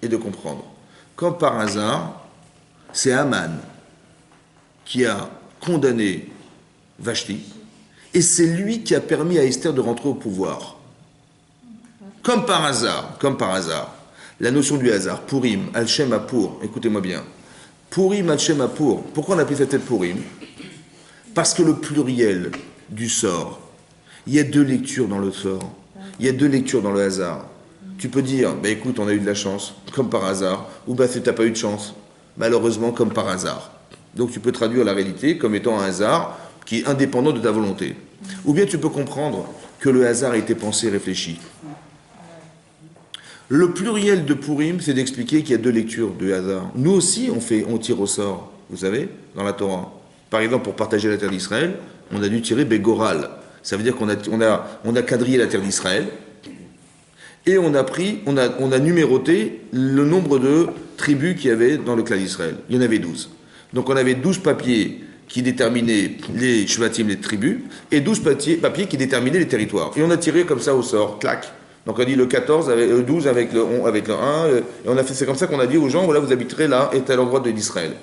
et de comprendre. Comme par hasard, c'est Haman qui a condamné Vashti et c'est lui qui a permis à Esther de rentrer au pouvoir. Comme par hasard, la notion du hasard, Purim, Al-Shem Apur, écoutez-moi bien, Purim, Al-Shem Apur, pourquoi on appelle cette tête Purim? Parce que le pluriel du sort, il y a 2 lectures dans le sort, il y a 2 lectures dans le hasard. Tu peux dire, écoute, on a eu de la chance, comme par hasard, ou tu n'as pas eu de chance, malheureusement, comme par hasard. Donc tu peux traduire la réalité comme étant un hasard qui est indépendant de ta volonté. Ou bien tu peux comprendre que le hasard a été pensé et réfléchi. Le pluriel de Purim, c'est d'expliquer qu'il y a 2 lectures de hasard. Nous aussi, on tire au sort, vous savez, dans la Torah. Par exemple, pour partager la terre d'Israël, on a dû tirer Bégoral. Ça veut dire qu'on a quadrillé la terre d'Israël et on a numéroté le nombre de tribus qu'il y avait dans le clan d'Israël. Il y en avait 12. Donc on avait 12 papiers qui déterminaient les shvatim, les tribus, et 12 papiers qui déterminaient les territoires. Et on a tiré comme ça au sort, clac. Donc on a dit le 14, le 12 avec le 1, et c'est comme ça qu'on a dit aux gens, voilà, vous habiterez là et tel endroit d'Israël.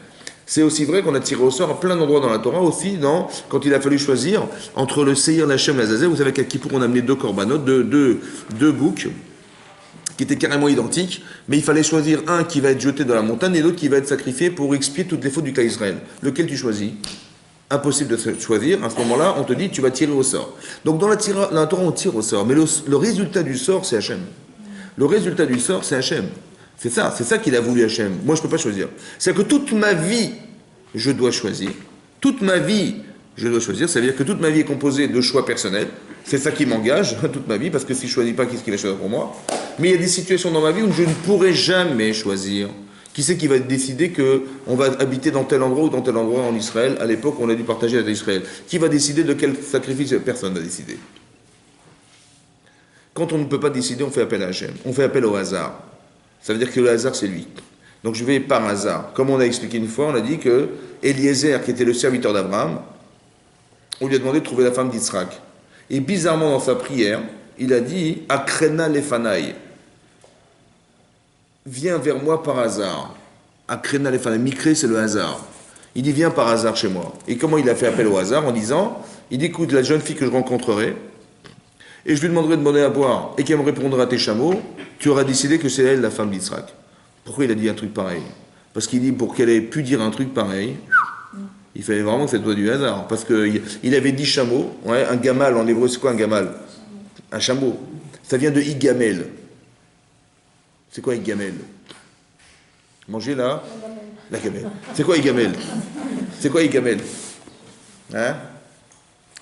C'est aussi vrai qu'on a tiré au sort à plein d'endroits dans la Torah, aussi quand il a fallu choisir entre le Seir, l'Hachem et l'Azazel. Vous savez qu'à Kippour on a amené 2 korbanot, deux boucs, qui étaient carrément identiques, mais il fallait choisir un qui va être jeté dans la montagne et l'autre qui va être sacrifié pour expier toutes les fautes du clan Israël. Lequel tu choisis? Impossible de choisir. À ce moment-là, on te dit tu vas tirer au sort. Donc dans la Torah, on tire au sort, mais le résultat du sort, c'est Hachem. Le résultat du sort, c'est Hachem. C'est ça qu'il a voulu Hachem. Moi, je ne peux pas choisir. C'est-à-dire que toute ma vie, je dois choisir. Toute ma vie, je dois choisir. Ça veut dire que toute ma vie est composée de choix personnels. C'est ça qui m'engage toute ma vie, parce que si je ne choisis pas, qu'est-ce qu'il va choisir pour moi? Mais il y a des situations dans ma vie où je ne pourrai jamais choisir. Qui c'est qui va décider qu'on va habiter dans tel endroit ou dans tel endroit en Israël? À l'époque, on a dû partager avec Israël. Qui va décider de quel sacrifice? Personne va décider. Quand on ne peut pas décider, on fait appel à Hachem. On fait appel au hasard. Ça veut dire que le hasard, c'est lui. Donc je vais par hasard. Comme on a expliqué une fois, on a dit que Eliezer, qui était le serviteur d'Abraham, on lui a demandé de trouver la femme d'Israël. Et bizarrement, dans sa prière, il a dit Akrena lefanaï. Viens vers moi par hasard. Akrena lefanaï. Mikré, c'est le hasard. Il dit viens par hasard chez moi. Et comment il a fait appel au hasard? En disant il dit écoute, la jeune fille que je rencontrerai, et je lui demanderai de demander à boire, et qu'elle me répondra à tes chameaux, tu auras décidé que c'est elle la femme d'Israël. Pourquoi il a dit un truc pareil? Parce qu'il dit pour qu'elle ait pu dire un truc pareil, il fallait vraiment que ça soit du hasard. Parce qu'il avait 10 chameaux, ouais, un gamal, en hébreu c'est quoi un gamal? Un chameau. Ça vient de igamel. C'est quoi igamel? Manger là? La gamelle. C'est quoi igamel? C'est quoi igamel? Hein?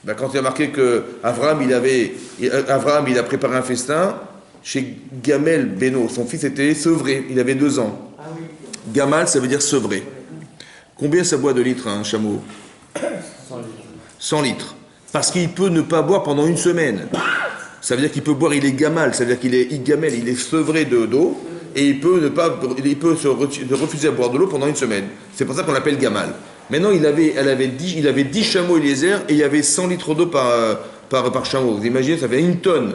Ben, quand il a marqué que Abraham il a préparé un festin, chez Gamel Beno, son fils était sevré, il avait 2 ans. Gamal, ça veut dire sevré. Combien ça boit de litres un chameau? 100 litres. Parce qu'il peut ne pas boire pendant une semaine. Ça veut dire qu'il peut boire, il est gamal, ça veut dire qu'il est igamel, il est sevré d'eau, et il peut se refuser à boire de l'eau pendant une semaine. C'est pour ça qu'on l'appelle gamal. Maintenant, il avait 10 chameaux Eliezer, et il y avait 100 litres d'eau par chameau. Vous imaginez, ça fait une tonne.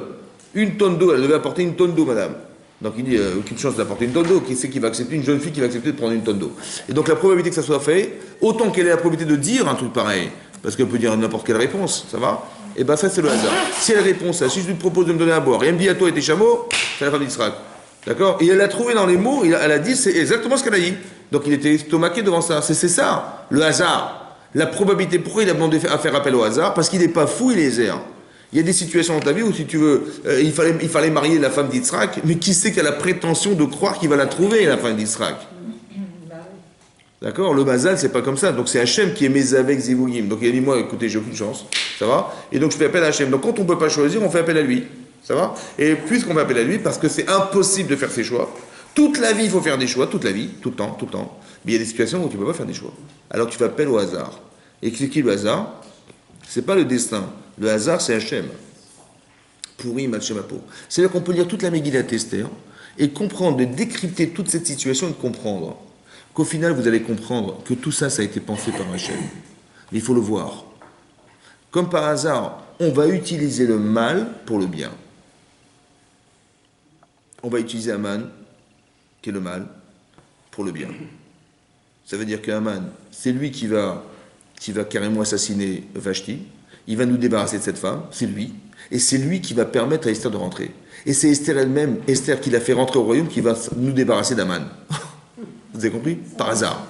Une tonne d'eau, elle devait apporter une tonne d'eau, madame. Donc il dit, aucune chance d'apporter une tonne d'eau. Qui c'est qui va accepter, une jeune fille qui va accepter de prendre une tonne d'eau? Et donc la probabilité que ça soit fait, autant qu'elle ait la probabilité de dire un truc pareil, parce qu'elle peut dire n'importe quelle réponse, ça va? Et bien ça c'est le hasard. Si elle répond ça, si je lui propose de me donner à boire, et elle me dit à toi et tes chameaux, c'est la femme d'Israël. D'accord? Et elle l'a trouvé dans les mots, elle a dit, c'est exactement ce qu'elle a dit. Donc il était estomaqué devant ça. C'est ça, le hasard. La probabilité, pourquoi il a demandé à faire appel au hasard? Parce qu'il n'est pas fou, il est zère. Il y a des situations dans ta vie où, si tu veux, il fallait marier la femme d'Israël, mais qui sait qui a la prétention de croire qu'il va la trouver, la femme d'Israël? D'accord? Le Mazal, c'est pas comme ça. Donc c'est Hachem qui est mes avec Zivugim. Donc il a dit, moi, écoutez, j'ai aucune chance. Ça va? Et donc je fais appel à Hachem. Donc quand on ne peut pas choisir, on fait appel à lui. Ça va? Et puisqu'on fait appel à lui, parce que c'est impossible de faire ses choix, toute la vie, il faut faire des choix, toute la vie, tout le temps. Mais il y a des situations où tu ne peux pas faire des choix. Alors tu fais appel au hasard. Et c'est qui le hasard? C'est pas le destin. Le hasard, c'est Hachem. Pourri, Malchemapo. C'est-à-dire qu'on peut lire toute la Megillat Esther et comprendre, de décrypter toute cette situation et de comprendre qu'au final, vous allez comprendre que tout ça, ça a été pensé par Hachem. Mais il faut le voir. Comme par hasard, on va utiliser le mal pour le bien. On va utiliser Aman, qui est le mal, pour le bien. Ça veut dire qu'Aman, c'est lui qui va carrément assassiner Vashti. Il va nous débarrasser de cette femme, c'est lui. Et c'est lui qui va permettre à Esther de rentrer. Et c'est Esther elle-même, Esther qui l'a fait rentrer au royaume, qui va nous débarrasser d'Aman. Vous avez compris? Par hasard.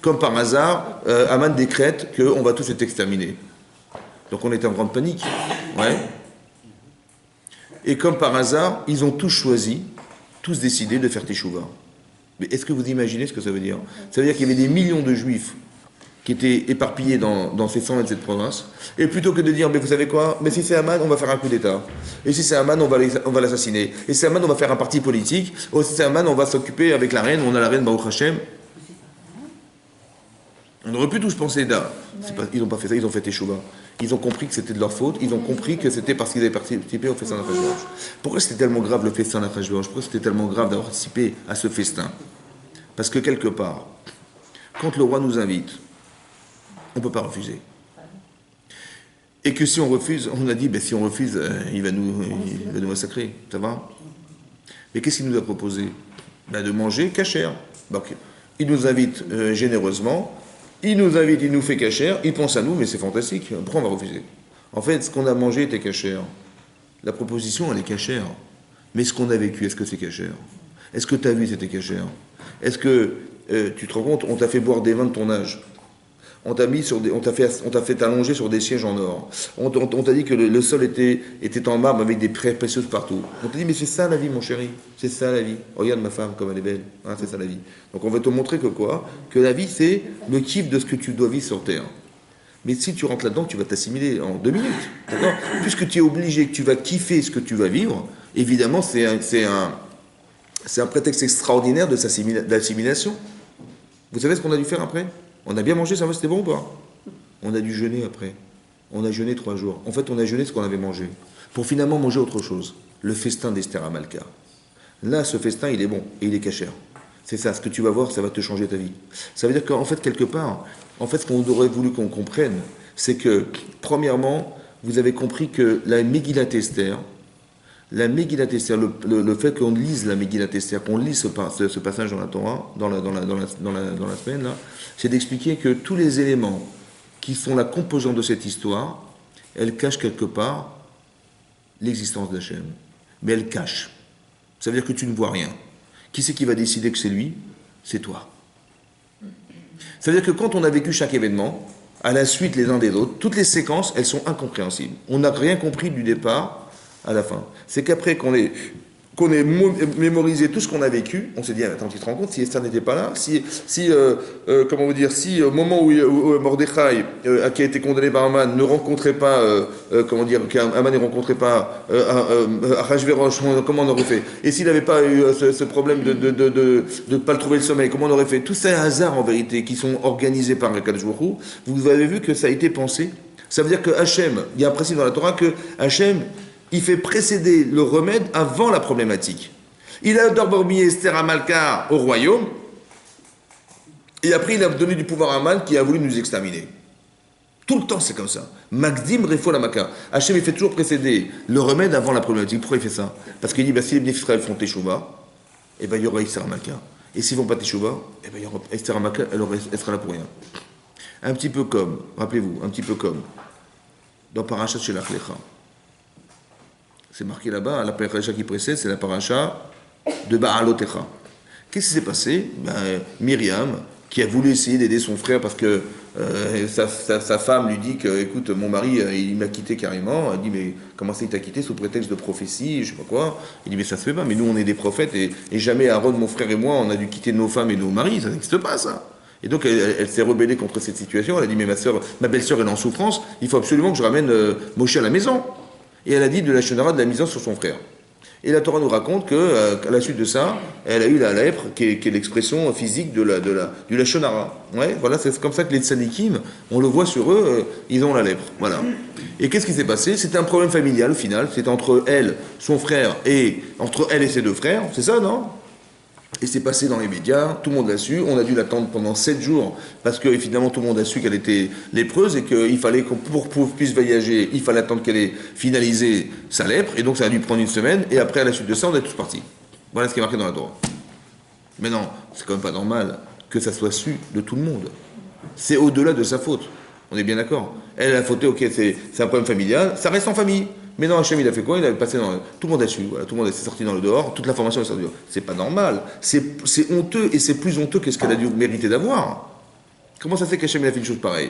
Comme par hasard, Aman décrète qu'on va tous être exterminés. Donc on est en grande panique. Ouais. Et comme par hasard, ils ont tous choisi, tous décidé de faire Teshuvah. Mais est-ce que vous imaginez ce que ça veut dire? Ça veut dire qu'il y avait des millions de juifs qui étaient éparpillés dans ces 127 provinces, et plutôt que de dire, mais vous savez quoi, mais si c'est Aman, on va faire un coup d'État, et si c'est Aman, on va l'assassiner, et si c'est Aman, on va faire un parti politique, ou si c'est Aman, on va s'occuper avec la reine, on a la reine Baruch Hashem. On aurait pu tous penser, ils n'ont pas fait ça, ils ont fait Teshuvah. Ils ont compris que c'était de leur faute, ils ont compris que c'était parce qu'ils avaient participé au festin d'Achashverosh. Pourquoi c'était tellement grave le festin d'Achashverosh? Pourquoi c'était tellement grave d'avoir participé à ce festin? Parce que quelque part, quand le roi nous invite, on ne peut pas refuser. Et que si on refuse, on a dit, si on refuse, il va nous massacrer, ça va? Mais qu'est-ce qu'il nous a proposé? De manger cachère. Donc, il nous invite généreusement, il nous fait cachère, il pense à nous, mais c'est fantastique, pourquoi on va refuser? En fait, ce qu'on a mangé était cachère. La proposition, elle est cachère. Mais ce qu'on a vécu, est-ce que c'est cachère? Est-ce que tu as vu, c'était cachère? Est-ce que, tu te rends compte, on t'a fait boire des vins de ton âge? On t'a fait t'allonger sur des sièges en or. On t'a dit que le sol était en marbre avec des pierres précieuses partout. On t'a dit, mais c'est ça la vie, mon chéri. C'est ça la vie. Regarde ma femme, comme elle est belle. Hein, c'est ça la vie. Donc on va te montrer que quoi? Que la vie, c'est le kiff de ce que tu dois vivre sur Terre. Mais si tu rentres là-dedans, tu vas t'assimiler en 2 minutes. D'accord? Puisque tu es obligé, que tu vas kiffer ce que tu vas vivre, Évidemment, c'est un prétexte extraordinaire d'assimilation. Vous savez ce qu'on a dû faire après? On a bien mangé, ça va, c'était bon ou pas? On a dû jeûner après. On a jeûné 3 jours. En fait, on a jeûné ce qu'on avait mangé. Pour finalement manger autre chose. Le festin d'Esther Amalka. Là, ce festin, il est bon et il est cachère. C'est ça, ce que tu vas voir, ça va te changer ta vie. Ça veut dire qu'en fait, quelque part, en fait, ce qu'on aurait voulu qu'on comprenne, c'est que, premièrement, vous avez compris que la Megillat Esther, le fait qu'on lise la Megillat Esther, qu'on lise ce passage dans la Torah, dans la semaine, là, c'est d'expliquer que tous les éléments qui sont la composante de cette histoire, elle cache quelque part l'existence d'Hachem. Mais elle cache. Ça veut dire que tu ne vois rien. Qui c'est qui va décider que c'est lui? C'est toi. Ça veut dire que quand on a vécu chaque événement, à la suite les uns des autres, toutes les séquences, elles sont incompréhensibles. On n'a rien compris du départ à la fin. C'est qu'après qu'on ait mémorisé tout ce qu'on a vécu, on s'est dit, attends, tu te rends compte, si Esther n'était pas là, si au moment où Mordechai, qui a été condamné par Haman, ne rencontrait pas, qu'Haman ne rencontrait pas Ahashverosh, comment on aurait fait? Et s'il n'avait pas eu ce problème de ne pas le trouver le sommeil, comment on aurait fait? Tous ces hasards, en vérité, qui sont organisés par Akadosh Baruch Hu, vous avez vu que ça a été pensé. Ça veut dire que Hachem, il y a un principe dans la Torah que Hachem, il fait précéder le remède avant la problématique. Il a d'abord mis Esther Amalka au royaume, et après il a donné du pouvoir à Haman qui a voulu nous exterminer. Tout le temps c'est comme ça. Magdim Refo Lamaka. Hachem il fait toujours précéder le remède avant la problématique. Pourquoi il fait ça? Parce qu'il dit, si les bénéfices d'Israël font Teshuvah, il y aura Esther Amalka. Et s'ils ne font pas Teshuvah, il y aura Esther Amalka, elle sera là pour rien. Un petit peu comme, rappelez-vous, dans Parashat Shelach Lecha. C'est marqué là-bas, la paracha qui précède, c'est la paracha de Baalotecha. Qu'est-ce qui s'est passé? Myriam, qui a voulu essayer d'aider son frère parce que sa femme lui dit que, écoute, mon mari, il m'a quitté carrément. Elle dit, mais comment ça il t'a quitté sous prétexte de prophétie, je sais pas quoi. Il dit, mais ça se fait pas, mais nous on est des prophètes et jamais Aaron, mon frère et moi, on a dû quitter nos femmes et nos maris, ça n'existe pas ça. Et donc elle s'est rebellée contre cette situation, elle a dit, mais ma belle-sœur elle est en souffrance, il faut absolument que je ramène Moshe à la maison. Et elle a dit de la shonara, de la misance sur son frère. Et la Torah nous raconte qu'à la suite de ça, elle a eu la lèpre, qui est l'expression physique du lachon hara. Ouais, voilà, c'est comme ça que les tzadikim, on le voit sur eux, ils ont la lèpre. Voilà. Et qu'est-ce qui s'est passé? C'était un problème familial au final. C'était entre elle, son frère, et entre elle et ses 2 frères. C'est ça, non? Et c'est passé dans les médias, tout le monde l'a su, on a dû l'attendre pendant 7 jours, parce que finalement tout le monde a su qu'elle était lépreuse, et qu'il fallait pour qu'on puisse voyager, il fallait attendre qu'elle ait finalisé sa lèpre, et donc ça a dû prendre 1 semaine, et après à la suite de ça, on est tous partis. Voilà ce qui est marqué dans la Torah. Mais non, c'est quand même pas normal que ça soit su de tout le monde. C'est au-delà de sa faute, on est bien d'accord. Elle a fauté, ok, c'est un problème familial, ça reste en famille. Mais non, Hachem, il a fait quoi? Il a passé dans... Tout le monde a su, voilà, tout le monde est sorti dans le dehors, toute l'information est sortie dehors. C'est pas normal, c'est honteux, et c'est plus honteux que ce qu'elle a dû mériter d'avoir. Comment ça fait qu'Hachem, il a fait une chose pareille?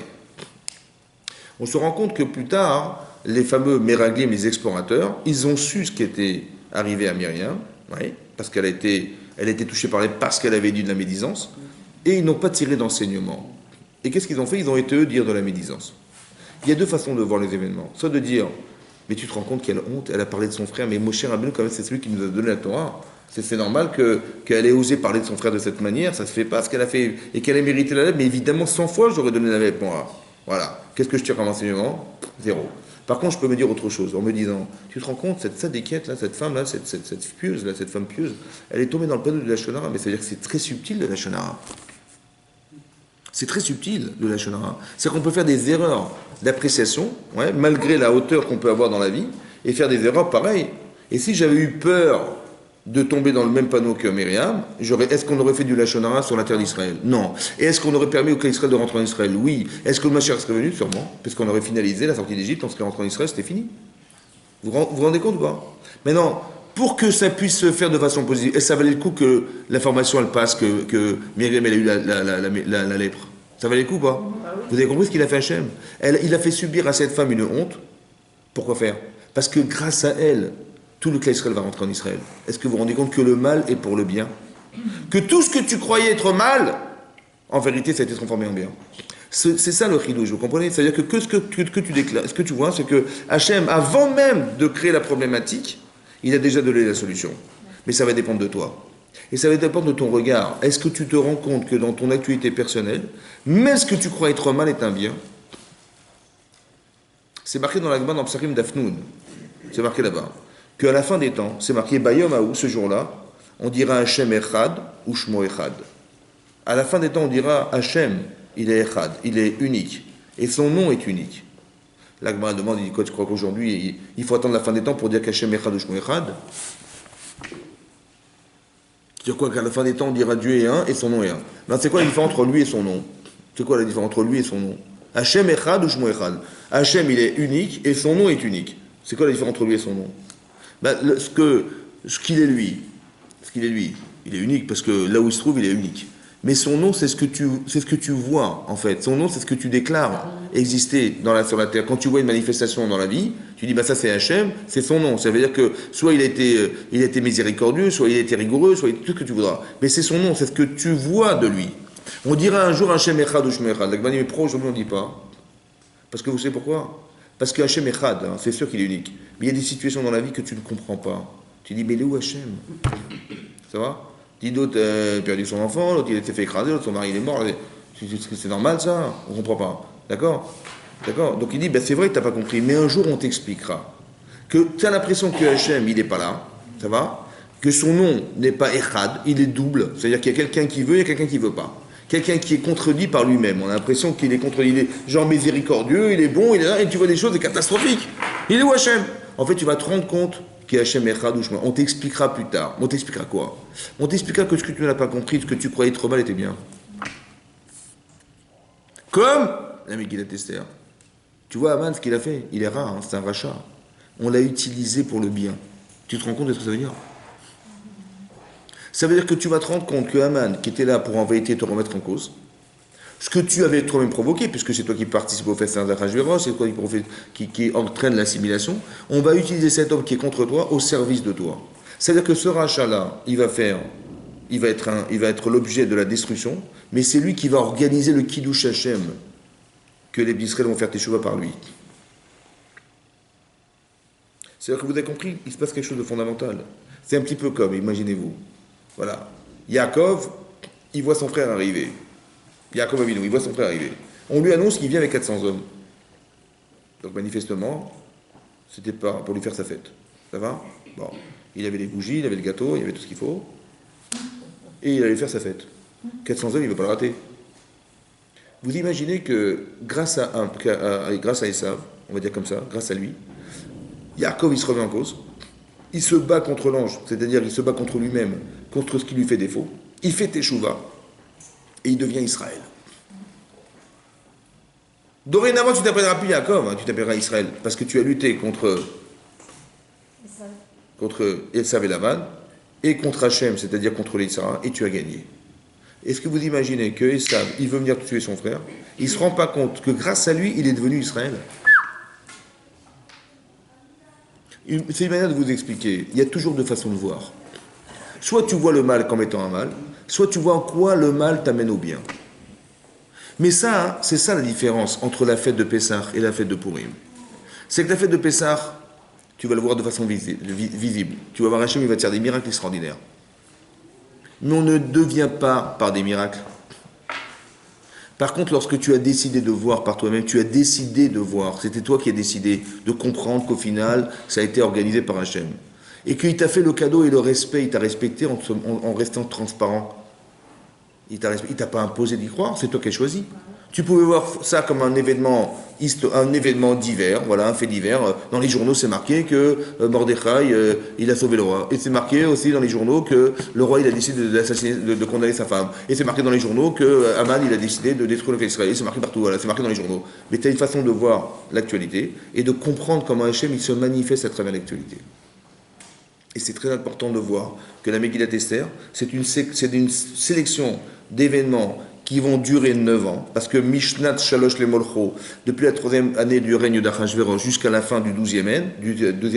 On se rend compte que plus tard, les fameux Meraglim, les explorateurs, ils ont su ce qui était arrivé à Myriam, ouais, parce qu'elle a été touchée par parce qu'elle avait dit de la médisance, et ils n'ont pas tiré d'enseignement. Et qu'est-ce qu'ils ont fait? Ils ont été, eux, dire de la médisance. Il y a 2 façons de voir les événements. Soit de dire... Mais tu te rends compte quelle honte, elle a parlé de son frère, mais Moshe Rabbeinu, quand même, c'est celui qui nous a donné la Torah. C'est normal qu'elle ait osé parler de son frère de cette manière, ça se fait pas ce qu'elle a fait, et qu'elle ait mérité la lèpre, mais évidemment 100 fois j'aurais donné la lèpre, moi. Voilà. Qu'est-ce que je tire comme enseignement? 0. Par contre, je peux me dire autre chose, en me disant, tu te rends compte, cette sadéquette là, cette femme là, cette pieuse là, cette femme pieuse, elle est tombée dans le panneau de la shonara, mais ça veut dire que c'est très subtil de la shonara. C'est très subtil, le lachon hara. C'est-à-dire qu'on peut faire des erreurs d'appréciation, ouais, malgré la hauteur qu'on peut avoir dans la vie, et faire des erreurs pareilles. Et si j'avais eu peur de tomber dans le même panneau que Myriam, est-ce qu'on aurait fait du lachon hara sur la terre d'Israël? Non. Et est-ce qu'on aurait permis au clan d'Israël de rentrer en Israël? Oui. Est-ce que le Mashiach serait venu? Sûrement. Parce qu'on aurait finalisé la sortie d'Égypte, on serait rentré en Israël, c'était fini. Vous vous rendez compte ou pas? Maintenant, pour que ça puisse se faire de façon positive, et ça valait le coup que l'information elle passe, que Myriam elle a eu la lèpre. Ça valait le coup ou pas? Vous avez compris ce qu'il a fait Hachem? Il a fait subir à cette femme une honte. Pourquoi faire? Parce que grâce à elle, tout le clan Israël va rentrer en Israël. Est-ce que vous vous rendez compte que le mal est pour le bien? Que tout ce que tu croyais être mal, en vérité, ça a été transformé en bien. C'est ça le chidouche, vous comprenez? C'est-à-dire que ce que tu déclares, ce que tu vois, c'est que Hachem, avant même de créer la problématique, Il a déjà donné la solution. Mais ça va dépendre de toi. Et ça va dépendre de ton regard. Est-ce que tu te rends compte que dans ton actualité personnelle, même ce que tu crois être mal est un bien? C'est marqué dans la Gemara dans Psachim d'Afnoun. C'est marqué là-bas. Qu'à la fin des temps, c'est marqué Bayom Aou, ce jour-là, on dira Hachem Echad ou Shmo Echad. À la fin des temps, on dira Hachem, il est Echad, il est unique. Et son nom est unique. La Gemara demande, il dit quoi, tu crois qu'aujourd'hui, il faut attendre la fin des temps pour dire qu'Hachem Echad ou Shmo Echad? C'est quoi qu'à la fin des temps, on dira Dieu est un et son nom est un. Ben, c'est quoi la différence entre lui et son nom? C'est quoi la différence entre lui et son nom? Hachem Echad ou Shmo Echad? Hachem, il est unique et son nom est unique. C'est quoi la différence entre lui et son nom? Ben, ce qu'il est lui, il est unique parce que là où il se trouve, il est unique. Mais son nom, c'est ce que tu vois, en fait. Son nom, c'est ce que tu déclares exister sur la terre. Quand tu vois une manifestation dans la vie, tu dis, bah ça c'est Hachem, c'est son nom. Ça veut dire que soit il a été miséricordieux, soit il a été rigoureux, soit tout ce que tu voudras. Mais c'est son nom, c'est ce que tu vois de lui. On dira un jour Hachem Echad ou Shmo Echad. La Gemara dit, mais pourquoi aujourd'hui on ne dit pas? Parce que vous savez pourquoi? Parce que Hachem Echad, hein, c'est sûr qu'il est unique. Mais il y a des situations dans la vie que tu ne comprends pas. Tu dis, mais il est où Hachem? Ça va? Dit d'autres, il a perdu son enfant, l'autre il a été fait écraser, l'autre son mari il est mort. C'est normal ça? On ne comprend pas. D'accord? D'accord? Donc il dit, ben, c'est vrai que tu n'as pas compris, mais un jour on t'expliquera. Que tu as l'impression que Hachem, il n'est pas là. Ça va? Que son nom n'est pas Echad, il est double. C'est-à-dire qu'il y a quelqu'un qui veut et quelqu'un qui ne veut pas. Quelqu'un qui est contredit par lui-même. On a l'impression qu'il est contredit. Il est genre miséricordieux, il est bon, il est là, et tu vois des choses catastrophiques. Il est où Hachem? En fait, tu vas te rendre compte qui est Hachem Echad ou Shmo. On t'expliquera plus tard. On t'expliquera quoi? On t'expliquera que ce que tu n'as pas compris, ce que tu croyais trop mal était bien. Comme la Megillat Esther. Tu vois Aman, ce qu'il a fait, il est rare, hein, c'est un rachat. On l'a utilisé pour le bien. Tu te rends compte de ce que ça veut dire? Ça veut dire que tu vas te rendre compte que Aman, qui était là pour en vérité te remettre en cause, ce que tu avais toi-même provoqué, puisque c'est toi qui participe au festin d'Achashvérosh, c'est toi qui entraîne l'assimilation, on va utiliser cet homme qui est contre toi au service de toi. C'est-à-dire que ce rachat-là, il va être l'objet de la destruction, mais c'est lui qui va organiser le Kiddush Hashem, que les Israël vont faire teshuva par lui. C'est-à-dire que vous avez compris, il se passe quelque chose de fondamental. C'est un petit peu comme, imaginez-vous, voilà, Yaakov, il voit son frère arriver. Yaakov Avinu, il voit son frère arriver. On lui annonce qu'il vient avec 400 hommes. Donc manifestement, c'était pas pour lui faire sa fête. Ça va? Bon, il avait les bougies, il avait le gâteau, il y avait tout ce qu'il faut. Et il allait faire sa fête. 400 hommes, il ne veut pas le rater. Vous imaginez que grâce à Esav, on va dire comme ça, grâce à lui, Yaakov, il se remet en cause. Il se bat contre l'ange, c'est-à-dire il se bat contre lui-même, contre ce qui lui fait défaut. Il fait teshuva. Et il devient Israël. Dorénavant, tu t'appelleras plus Yaakov, hein, tu t'appelleras Israël, parce que tu as lutté contre Esav et Lavan, et contre Hachem, c'est-à-dire contre les Sarah, et tu as gagné. Est-ce que vous imaginez que Esav, il veut venir tuer son frère, il ne se rend pas compte que grâce à lui, il est devenu Israël? C'est une manière de vous expliquer. Il y a toujours deux façons de voir. Soit tu vois le mal comme étant un mal, soit tu vois en quoi le mal t'amène au bien. Mais ça, hein, c'est ça la différence entre la fête de Pessah et la fête de Purim. C'est que la fête de Pessah, tu vas le voir de façon visible. Tu vas voir Hachem, il va te faire des miracles extraordinaires. Mais on ne devient pas par des miracles. Par contre, lorsque tu as décidé de voir par toi-même, tu as décidé de voir, c'était toi qui as décidé de comprendre qu'au final, ça a été organisé par Hachem. Et qu'il t'a fait le cadeau et le respect, il t'a respecté en restant transparent. Il t'a pas imposé d'y croire, c'est toi qui as choisi. Tu pouvais voir ça comme un événement divers, voilà, un fait divers. Dans les journaux, c'est marqué que Mordechai, il a sauvé le roi. Et c'est marqué aussi dans les journaux que le roi, il a décidé de condamner sa femme. Et c'est marqué dans les journaux que Aman, il a décidé de détruire le peuple israélien. C'est marqué partout, voilà, c'est marqué dans les journaux. Mais tu as une façon de voir l'actualité et de comprendre comment Hachem, il se manifeste à travers l'actualité. Et c'est très important de voir que la Megillat Esther, c'est une sélection d'événements qui vont durer 9 ans, parce que Mishnat Shalosh le Molcho, depuis la 3e année du règne d'Achashvérosh jusqu'à la fin du 12e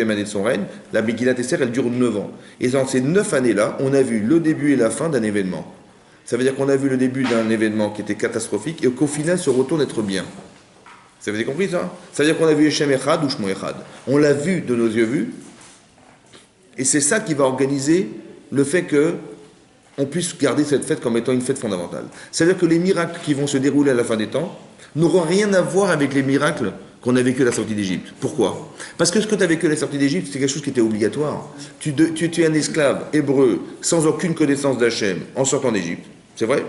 année de son règne, la Megillat Esther, elle dure 9 ans. Et dans ces 9 années-là, on a vu le début et la fin d'un événement. Ça veut dire qu'on a vu le début d'un événement qui était catastrophique et qu'au final se retourne être bien. Vous avez compris ça? Ça veut dire qu'on a vu Hachem Echad ou Shmo Echad. On l'a vu de nos yeux vus, Et c'est ça qui va organiser le fait que on puisse garder cette fête comme étant une fête fondamentale. C'est-à-dire que les miracles qui vont se dérouler à la fin des temps n'auront rien à voir avec les miracles qu'on a vécu à la sortie d'Égypte. Pourquoi? Parce que ce que tu as vécu à la sortie d'Égypte, c'est quelque chose qui était obligatoire. Tu es un esclave hébreu sans aucune connaissance d'Hachem en sortant d'Égypte. C'est vrai?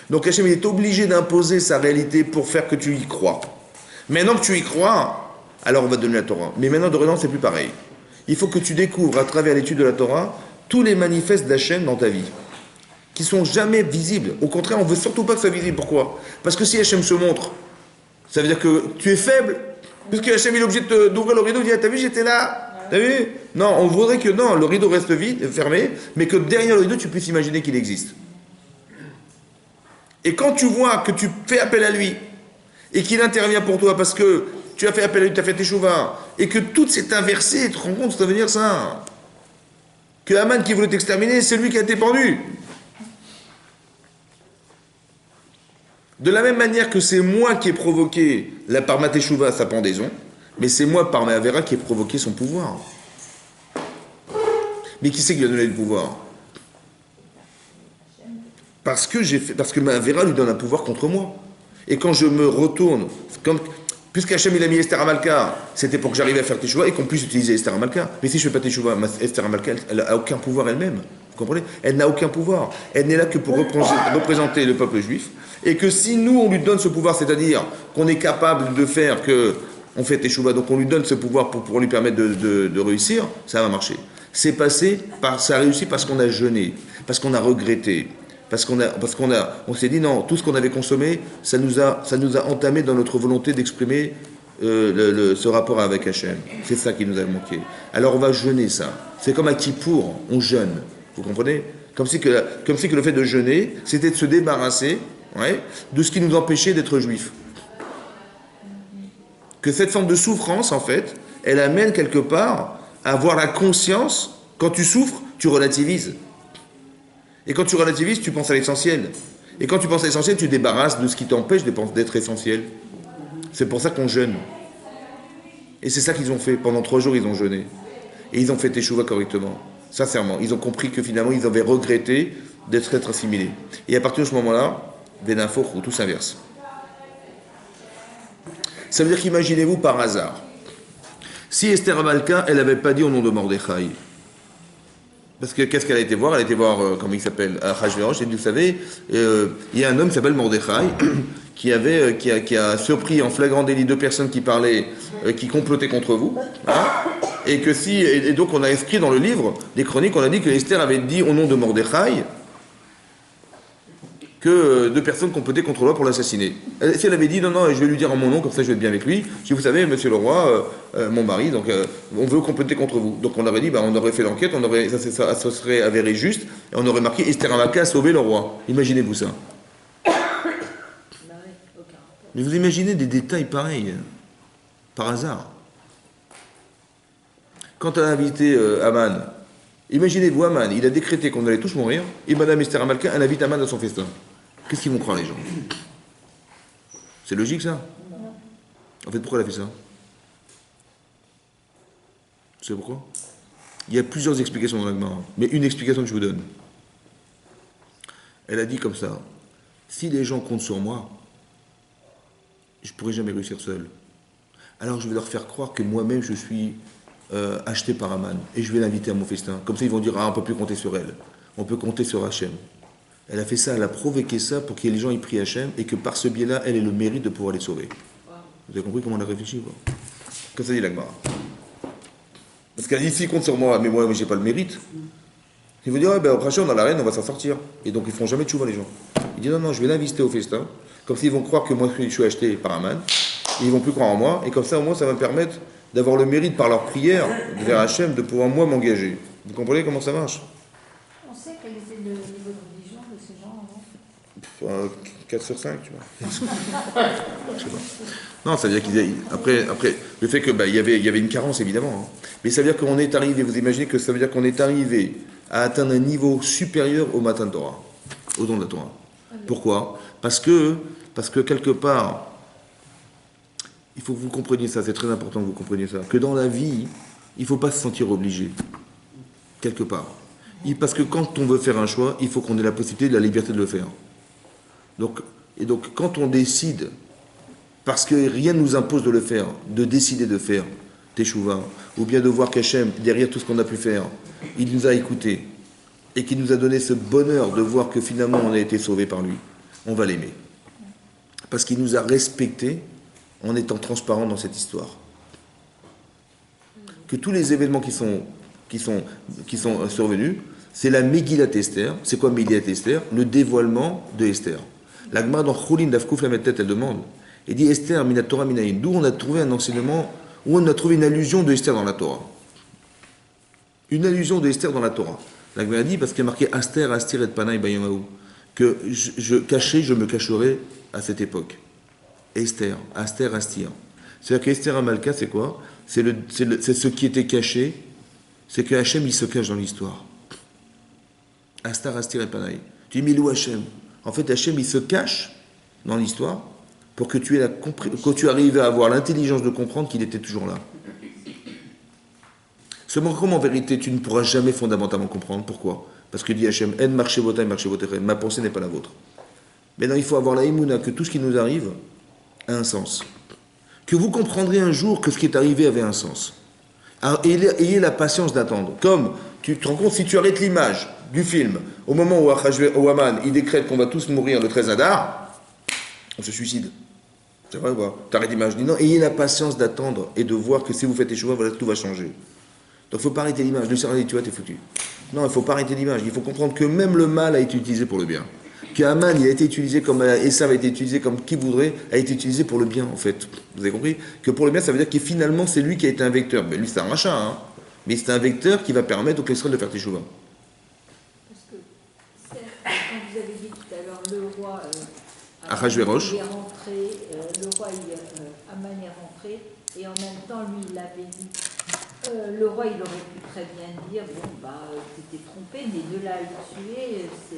Donc Hachem il est obligé d'imposer sa réalité pour faire que tu y crois. Maintenant que tu y crois, alors on va te donner la Torah. Mais maintenant, dorénavant, c'est plus pareil. Il faut que tu découvres à travers l'étude de la Torah tous les manifestes d'Hachem dans ta vie, qui sont jamais visibles. Au contraire, on veut surtout pas que ça soit visible. Pourquoi? Parce que si Hachem se montre, ça veut dire que tu es faible, puisque Hachem il est obligé d'ouvrir le rideau, il dit, t'as vu, j'étais là, t'as vu? Non, on voudrait que non, le rideau reste vide, fermé, mais que derrière le rideau, tu puisses imaginer qu'il existe. Et quand tu vois que tu fais appel à lui, et qu'il intervient pour toi, parce que tu as fait appel à lui, tu as fait tes chouvas, et que tout s'est inversé, tu te rends compte, ça veut dire ça. Que Haman qui voulait t'exterminer, c'est lui qui a été pendu. De la même manière que c'est moi qui ai provoqué par ma teshuva sa pendaison, mais c'est moi par ma Avera qui ai provoqué son pouvoir. Mais qui c'est qui lui a donné le pouvoir? Parce que ma Avera lui donne un pouvoir contre moi. Et quand je me retourne, puisqu'Hachem il a mis Esther Amalka, c'était pour que j'arrive à faire teshuva et qu'on puisse utiliser Esther Amalka. Mais si je ne fais pas teshuva, Esther Amalka, elle n'a aucun pouvoir elle-même. Vous comprenez? Elle n'a aucun pouvoir. Elle n'est là que pour représenter le peuple juif. Et que si nous, on lui donne ce pouvoir, c'est-à-dire qu'on est capable de faire que on fait teshuva, donc on lui donne ce pouvoir pour lui permettre de réussir, ça va marcher. Ça a réussi parce qu'on a jeûné, parce qu'on a regretté, parce qu'on s'est dit non, tout ce qu'on avait consommé, ça nous a entamé dans notre volonté d'exprimer ce rapport avec Hachem. C'est ça qui nous a manqué. Alors on va jeûner ça. C'est comme à Kippour, on jeûne. Vous comprenez? Comme si que le fait de jeûner, c'était de se débarrasser de ce qui nous empêchait d'être juifs. Que cette forme de souffrance, en fait, elle amène quelque part à avoir la conscience, quand tu souffres, tu relativises. Et quand tu relativises, tu penses à l'essentiel. Et quand tu penses à l'essentiel, tu te débarrasses de ce qui t'empêche d'être essentiel. C'est pour ça qu'on jeûne. Et c'est ça qu'ils ont fait. Pendant 3 jours, ils ont jeûné. Et ils ont fait teshuva correctement. Sincèrement. Ils ont compris que finalement, ils avaient regretté d'être assimilés. Et à partir de ce moment-là, Benafo, où tout s'inverse. Ça veut dire qu'imaginez-vous par hasard, si Esther Amalka, elle n'avait pas dit au nom de Mordechai, parce que qu'est-ce qu'elle a été voir? Elle a été voir, comment il s'appelle, Achashverosh, et vous savez, il y a un homme qui s'appelle Mordechai, qui a surpris en flagrant délit 2 personnes qui parlaient, qui complotaient contre vous, hein, et donc on a inscrit dans le livre des chroniques, on a dit que Esther avait dit au nom de Mordechai, que 2 personnes complotaient contre le roi pour l'assassiner. Si elle avait dit non, je vais lui dire en mon nom, comme ça je vais être bien avec lui, si vous savez, monsieur le roi, mon mari, donc on veut comploter contre vous. Donc on aurait dit, on aurait fait l'enquête, ça serait avéré juste, et on aurait marqué Esther Amalka a sauvé le roi. Imaginez-vous ça. Mais vous imaginez des détails pareils, par hasard. Quand elle a invité Haman, imaginez-vous Haman, il a décrété qu'on allait tous mourir, et madame Esther Amalka, elle invite Haman à son festin. Qu'est-ce qu'ils vont croire les gens? C'est logique ça? En fait, pourquoi elle a fait ça? Vous savez pourquoi? Il y a plusieurs explications dans la Gemara, mais une explication que je vous donne. Elle a dit comme ça, si les gens comptent sur moi, je ne pourrai jamais réussir seul. Alors je vais leur faire croire que moi-même je suis acheté par Haman, et je vais l'inviter à mon festin. Comme ça ils vont dire, on ne peut plus compter sur elle, on peut compter sur Hachem. Elle a fait ça, elle a provoqué ça pour que les gens y prient Hachem, et que par ce biais-là, elle ait le mérite de pouvoir les sauver. Vous avez compris comment elle a réfléchi, quoi? Comme ça dit la Gemara. Parce qu'elle dit, s'ils comptent sur moi, mais moi, j'ai pas le mérite. Ils vont dire, au prochain, on a la reine, on va s'en sortir. Et donc ils font jamais de chouva, les gens. Il dit, non, je vais l'inviter au festin, comme ça ils vont croire que moi je suis acheté par Haman, et ils vont plus croire en moi, et comme ça au moins ça va me permettre d'avoir le mérite par leur prière vers Hachem de pouvoir moi m'engager. Vous comprenez comment ça marche?
On sait quel était le niveau de religion de ces gens avant?
4 sur 5, tu vois. Je sais pas. Non, ça veut dire après le fait que il y avait une carence évidemment, hein. Mais ça veut dire qu'on est arrivé, vous imaginez que ça veut dire qu'on est arrivé à atteindre un niveau supérieur au matin de Torah, au don de la Torah. Pourquoi? Parce que quelque part, il faut que vous compreniez ça, c'est très important que vous compreniez ça, que dans la vie, il ne faut pas se sentir obligé. quelque part. Parce que quand on veut faire un choix, il faut qu'on ait la possibilité de la liberté de le faire. Donc, quand on décide, parce que rien ne nous impose de le faire, de décider de faire Teshuvah, ou bien de voir qu'Hachem, derrière tout ce qu'on a pu faire, il nous a écoutés, et qu'il nous a donné ce bonheur de voir que finalement on a été sauvé par lui, on va l'aimer. Parce qu'il nous a respectés en étant transparent dans cette histoire. Que tous les événements qui sont survenus, c'est la Megillat Esther. C'est quoi Megillat Esther? Le dévoilement de Esther. La Gemara dans Choulin d'Afkouf la Mettet, elle demande, et dit Esther mina Torah minaïn. D'où on a trouvé un enseignement, où on a trouvé une allusion de Esther dans la Torah. Une allusion de Esther dans la Torah. La Gemara dit, parce qu'il y a marqué Aster, Astir et Panay Bayomaou, que je me cacherai à cette époque. Esther, Aster, Astir. C'est-à-dire qu'Esther Amalka, c'est quoi? C'est ce qui était caché, c'est que Hachem, il se cache dans l'histoire. Astar, Astir et Panay. Tu dis, mais où Hachem? En fait, Hachem, il se cache dans l'histoire pour que tu arrives à avoir l'intelligence de comprendre qu'il était toujours là. Seulement, comme en vérité, tu ne pourras jamais fondamentalement comprendre. Pourquoi? Parce que dit Hachem, En marché votai, marché votai, ma pensée n'est pas la vôtre. Maintenant, il faut avoir la émouna que tout ce qui nous arrive a un sens. Que vous comprendrez un jour que ce qui est arrivé avait un sens. Alors, ayez la patience d'attendre. Comme, tu te rends compte, si tu arrêtes l'image du film, au moment où Aman, il décrète qu'on va tous mourir le 13 Adar, on se suicide. C'est vrai ou pas? Tu arrêtes l'image. Dis non, ayez la patience d'attendre et de voir que si vous faites échouer, voilà, tout va changer. Donc il ne faut pas arrêter l'image. Le Seigneur dit, tu vois, t'es foutu. Non, il ne faut pas arrêter l'image. Il faut comprendre que même le mal a été utilisé pour le bien. Qu'Aman, il a été utilisé comme Esav a été utilisé comme qui voudrait, a été utilisé pour le bien, en fait. Vous avez compris? Que pour le bien, ça veut dire que finalement, c'est lui qui a été un vecteur. Mais lui, c'est un rachat, hein. Mais c'est un vecteur qui va permettre au Israël de faire Teshuvah.
Parce que, quand vous avez dit tout à l'heure, le roi
Achashverosh.
il est rentré, le roi Aman est rentré, et en même temps, lui, il avait dit, le roi, il aurait pu très bien dire, bon, tu t'es trompé, mais de là à le tuer, c'est...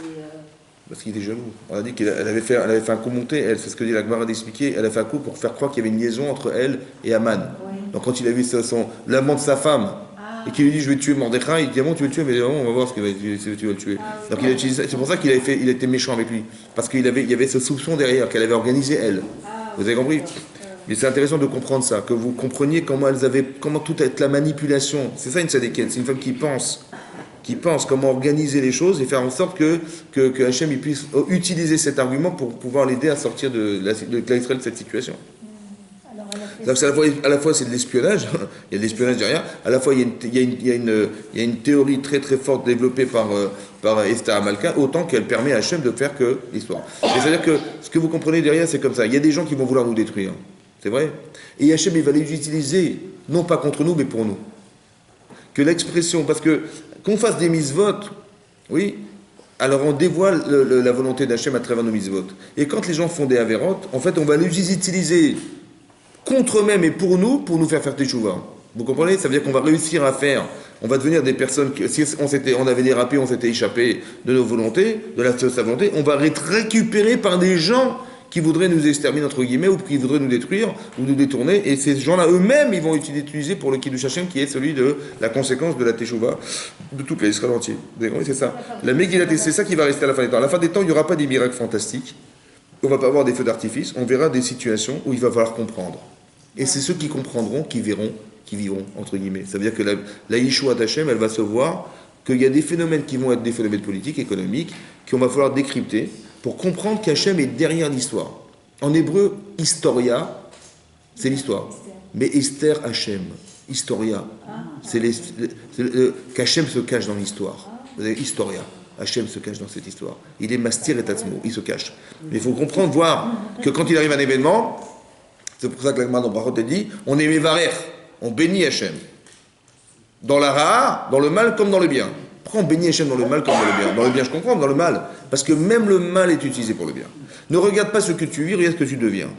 Parce qu'il était jaloux. On a dit qu'elle avait fait un coup monté, c'est ce que dit la Gemara d'expliquer, elle a fait un coup pour faire croire qu'il y avait une liaison entre elle et Aman.
Oui.
Donc quand il a vu l'amant de sa femme, et qu'il lui dit je vais tuer Mordechai, il dit bon tu veux le tuer, mais on va voir ce que tu vas le tuer. Donc il a utilisé, c'est pour ça qu'il il a été méchant avec lui. Parce qu'il il y avait ce soupçon derrière, qu'elle avait organisé elle. Vous avez compris? Mais c'est intéressant de comprendre ça, que vous compreniez comment tout est la manipulation. C'est ça une tzadékette, c'est une femme qui pense comment organiser les choses et faire en sorte que Hachem il puisse utiliser cet argument pour pouvoir l'aider à sortir de l'Israël de cette situation. Donc à la fois c'est de l'espionnage, il y a de l'espionnage derrière, à la fois il y a une théorie très très forte développée par Esther Amalka, autant qu'elle permet à Hachem de faire que l'histoire. C'est-à-dire que ce que vous comprenez derrière, c'est comme ça, il y a des gens qui vont vouloir nous détruire, c'est vrai, et Hachem il va les utiliser, non pas contre nous, mais pour nous. Que l'expression, parce que qu'on fasse des mitzvot, oui, alors on dévoile la volonté d'Hachem à travers nos mitzvot. Et quand les gens font des avérotes, en fait, on va les utiliser contre eux-mêmes et pour nous faire teshuvah. Vous comprenez? Ça veut dire qu'on va réussir à faire, on va devenir des personnes, si on avait dérapé, on s'était échappé de nos volontés, de sa volonté, on va être récupéré par des gens qui voudraient nous exterminer, entre guillemets, ou qui voudraient nous détruire, ou nous détourner, et ces gens-là, eux-mêmes, ils vont utiliser pour le Kiddush Hashem, qui est celui de la conséquence de la Teshuvah de toute l'Israël entier. Vous avez compris, c'est ça. La Megillah, c'est ça qui va rester à la fin des temps. À la fin des temps, il n'y aura pas des miracles fantastiques, on ne va pas avoir des feux d'artifice, on verra des situations où il va falloir comprendre. Et c'est ceux qui comprendront, qui verront, qui vivront, entre guillemets. Ça veut dire que la Yeshua d'Hachem, elle va se voir qu'il y a des phénomènes qui vont être des phénomènes politiques, économiques, qu'on va falloir décrypter, pour comprendre qu'Hachem est derrière l'histoire. En hébreu, historia, c'est l'histoire. Mais Esther Hachem, historia, c'est qu'Hachem se cache dans l'histoire. Vous avez historia, Hachem se cache dans cette histoire. Il est mastir et tatzmo, il se cache. Mais il faut comprendre, voir que quand il arrive un événement, c'est pour ça que l'Agma dans Brachot a dit, on est mévarer, on bénit Hachem. Dans la ra'a, dans le mal comme dans le bien. Pourquoi on bénit Hachem dans le mal comme dans le bien? Dans le bien, je comprends, dans le mal. Parce que même le mal est utilisé pour le bien. Ne regarde pas ce que tu vis, regarde ce que tu deviens.